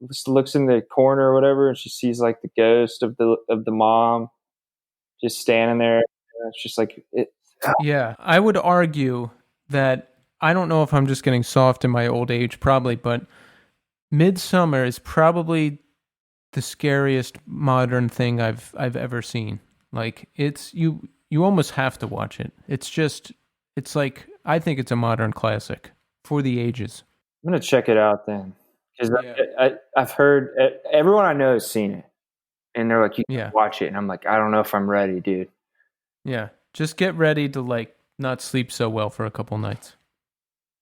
just looks in the corner or whatever, and she sees like the ghost of the mom just standing there. And it's just like it. Yeah. I would argue that I don't know if I'm just getting soft in my old age, probably, but Midsummer is probably the scariest modern thing I've ever seen. Like it's you almost have to watch it. It's like I think it's a modern classic for the ages. I'm gonna check it out then, because Yeah. I've heard everyone I know has seen it, and they're like, "You can Yeah. watch it," and I'm like, "I don't know if I'm ready, dude." Yeah. Just get ready to like not sleep so well for a couple nights.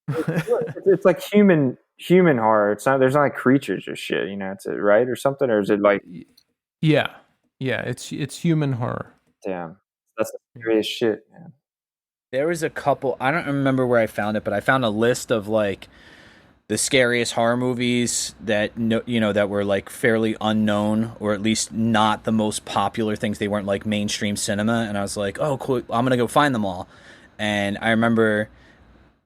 It's like human horror. It's not. There's not like creatures or shit. You know, it's right or something, or is it like? Yeah. Yeah, it's human horror. Damn, that's the scariest shit, man. There was a couple. I don't remember where I found it, but I found a list of like the scariest horror movies that that were like fairly unknown, or at least not the most popular things. They weren't like mainstream cinema, and I was like, oh cool, I'm gonna go find them all. And I remember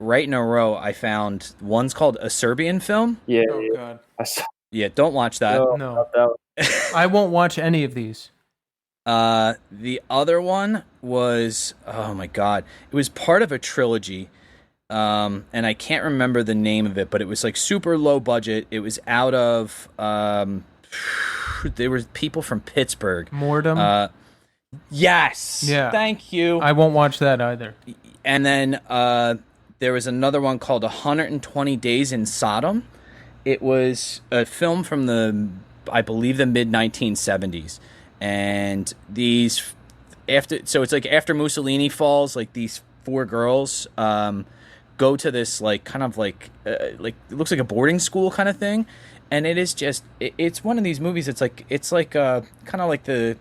right in a row I found one's called A Serbian Film. Yeah, Oh yeah. god. Yeah, don't watch that. No, No. not that one. I won't watch any of these. The other one was, oh my god, it was part of a trilogy. And I can't remember the name of it, but it was like super low budget. It was out of there were people from Pittsburgh. Mordom. Yes. Yeah. Thank you. I won't watch that either. And then there was another one called 120 Days in Sodom. It was a film from I believe the mid 1970s. And these so it's like after Mussolini falls, like these four girls go to this like kind of like it looks like a boarding school kind of thing, and it is just it's one of these movies. It's like kind of like the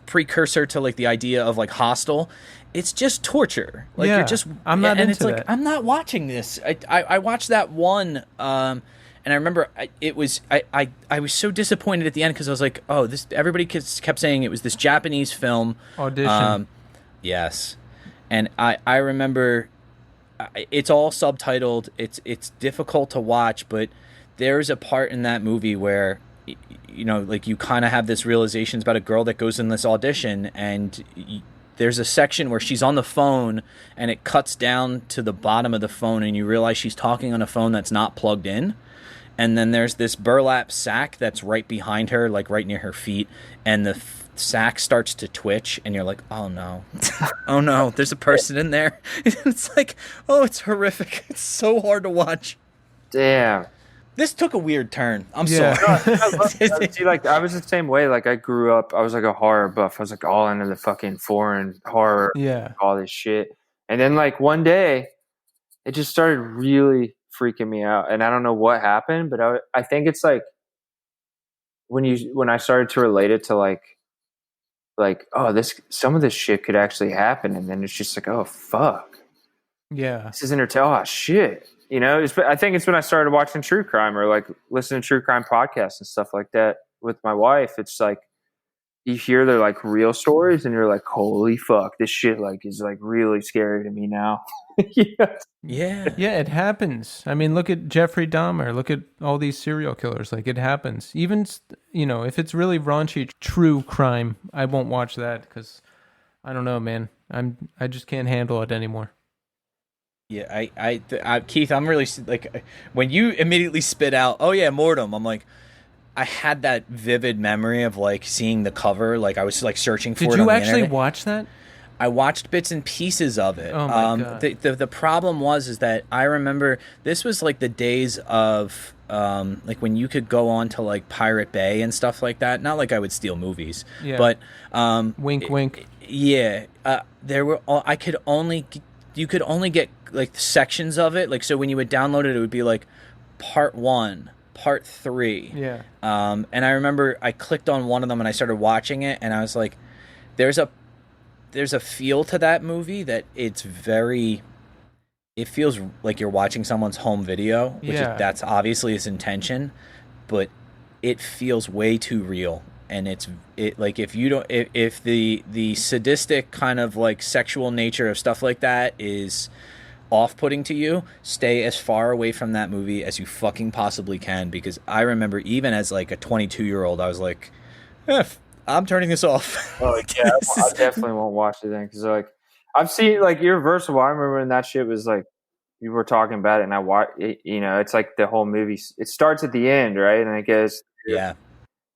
precursor to like the idea of like Hostel. It's just torture. Like Yeah, you're just I'm not and into it's like that. I'm not watching this. I watched that one. And I remember I was so disappointed at the end because I was like, oh, this everybody kept saying it was this Japanese film. Audition. Yes, and I remember it's all subtitled. It's difficult to watch, but there's a part in that movie where like you kind of have this realization about a girl that goes in this audition, and there's a section where she's on the phone and it cuts down to the bottom of the phone, and you realize she's talking on a phone that's not plugged in. And then there's this burlap sack that's right behind her, like right near her feet, and the sack starts to twitch, and you're like, oh no, oh no, there's a person in there. It's like, oh, it's horrific. It's so hard to watch. Damn. This took a weird turn. I'm Yeah. sorry. See, like I was the same way. Like I grew up, I was like a horror buff. I was like all into the fucking foreign horror, Yeah. all this shit. And then like one day, it just started really freaking me out, and I don't know what happened, but I think it's like when I started to relate it to like oh, some of this shit could actually happen, and then it's just like, oh fuck, Yeah. this is oh shit, I think it's when I started watching true crime or like listening to true crime podcasts and stuff like that with my wife. It's like you hear their like real stories, and you're like, holy fuck, this shit like is like really scary to me now. Yeah. Yeah, it happens. I mean, look at Jeffrey Dahmer. Look at all these serial killers. Like, it happens. Even, if it's really raunchy, true crime, I won't watch that because, I don't know, man. I just can't handle it anymore. Yeah, I Keith, I'm really like when you immediately spit out, oh yeah, Mortem. I'm like, I had that vivid memory of like seeing the cover, like I was like searching for it. Did you on the actually internet. watch that? I watched bits and pieces of it. Oh my God. The problem is that I remember this was like the days of like when you could go on to like Pirate Bay and stuff like that. Not like I would steal movies, Yeah. but Wink, wink. yeah, there were you could only get like sections of it. Like so when you would download it, it would be like part 1, part 3. Yeah. And I remember I clicked on one of them and I started watching it, and I was like, there's a feel to that movie that it feels like you're watching someone's home video, which that's obviously its intention, but it feels way too real. And it like if the sadistic kind of like sexual nature of stuff like that is off-putting to you, stay as far away from that movie as you fucking possibly can, because I remember even as like a 22-year-old, I was like, I'm turning this off. Oh yeah, I definitely won't watch it then, because like I've seen like Irreversible. I remember when that shit was like you were talking about it, and I watched it, you know, it's like the whole movie. It starts at the end, right, and it goes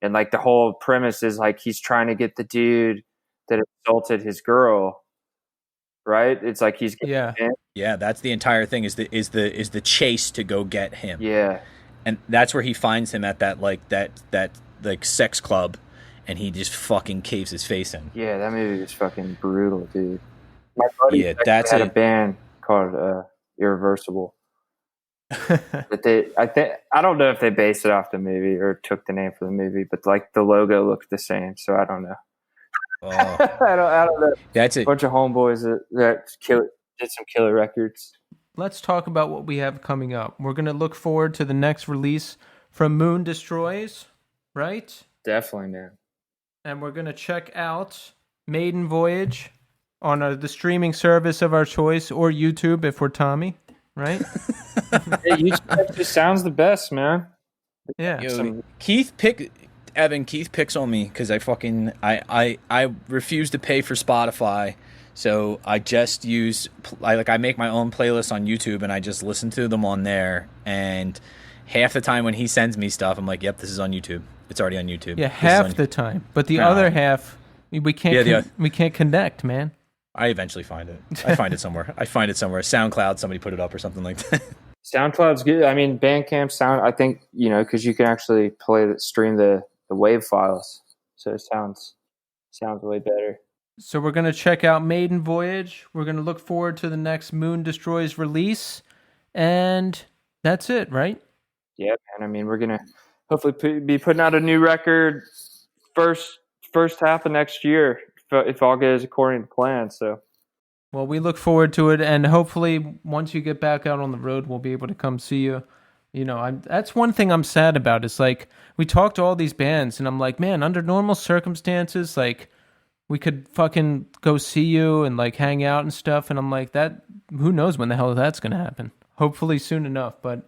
and like the whole premise is like he's trying to get the dude that assaulted his girl, right? It's like he's yeah. That's the entire thing is the chase to go get him. Yeah, and that's where he finds him at that sex club, and he just fucking caves his face in. Yeah, that movie was fucking brutal, dude. My buddy had a band called Irreversible. But I don't know if they based it off the movie or took the name for the movie, but like the logo looked the same, so I don't know. Oh. I don't know. That's a bunch of homeboys that did some killer records. Let's talk about what we have coming up. We're going to look forward to the next release from Moondestroys, right? Definitely, man. And we're going to check out Maiden Voyage on the streaming service of our choice, or YouTube if we're Tommy, right? Hey, YouTube just sounds the best, man. Yeah. Keith picks on me because I refuse to pay for Spotify, so I just I make my own playlists on YouTube and I just listen to them on there. And half the time when he sends me stuff, I'm like, "Yep, this is on YouTube. It's already on YouTube." Yeah, half the time, but the other half we can't. We can't connect, man. I eventually find it. I find it somewhere. SoundCloud, somebody put it up or something like that. SoundCloud's good. I mean, Bandcamp I think, you know, because you can actually stream the WAV files, so it sounds way better. So we're going to check out Maiden Voyage. We're going to look forward to the next Moondestroys release, and that's it, right? Yeah, man. I mean, we're going to hopefully be putting out a new record first half of next year, if all goes according to plan. So, well, we look forward to it, and hopefully once you get back out on the road, we'll be able to come see you. You know, that's one thing I'm sad about. It's like we talked to all these bands, and I'm like, man, under normal circumstances, like we could fucking go see you and like hang out and stuff. And I'm like, that. Who knows when the hell that's gonna happen? Hopefully soon enough. But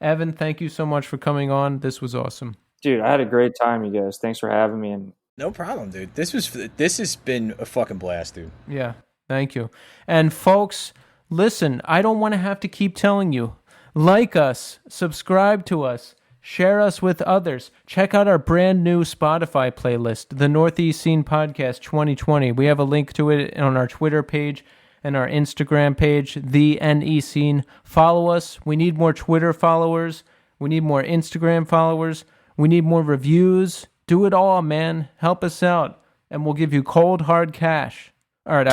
Evan, thank you so much for coming on. This was awesome, dude. I had a great time, you guys. Thanks for having me. And no problem, dude. This has been a fucking blast, dude. Yeah, thank you. And folks, listen, I don't want to have to keep telling you. Like us, subscribe to us, share us with others. Check out our brand new Spotify playlist, the Northeast Scene Podcast 2020. We have a link to it on our Twitter page and our Instagram page, the NE Scene. Follow us. We need more Twitter followers. We need more Instagram followers. We need more reviews. Do it all, man. Help us out, and we'll give you cold, hard cash. All right,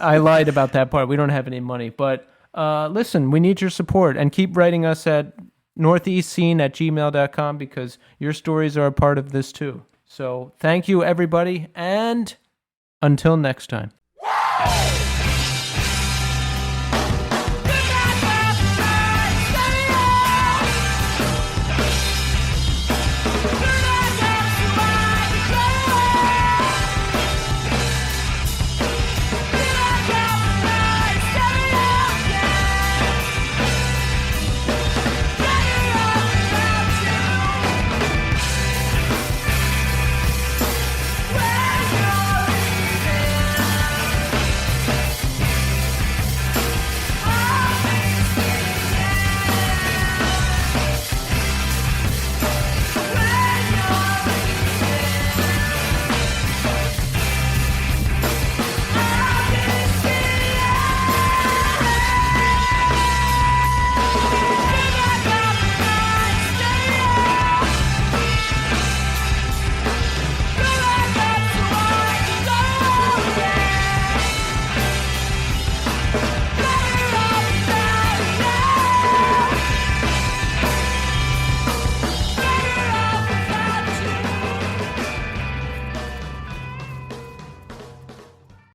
I lied about that part. We don't have any money, but listen, we need your support, and keep writing us at northeastscene@gmail.com, because your stories are a part of this too. So thank you, everybody, and until next time.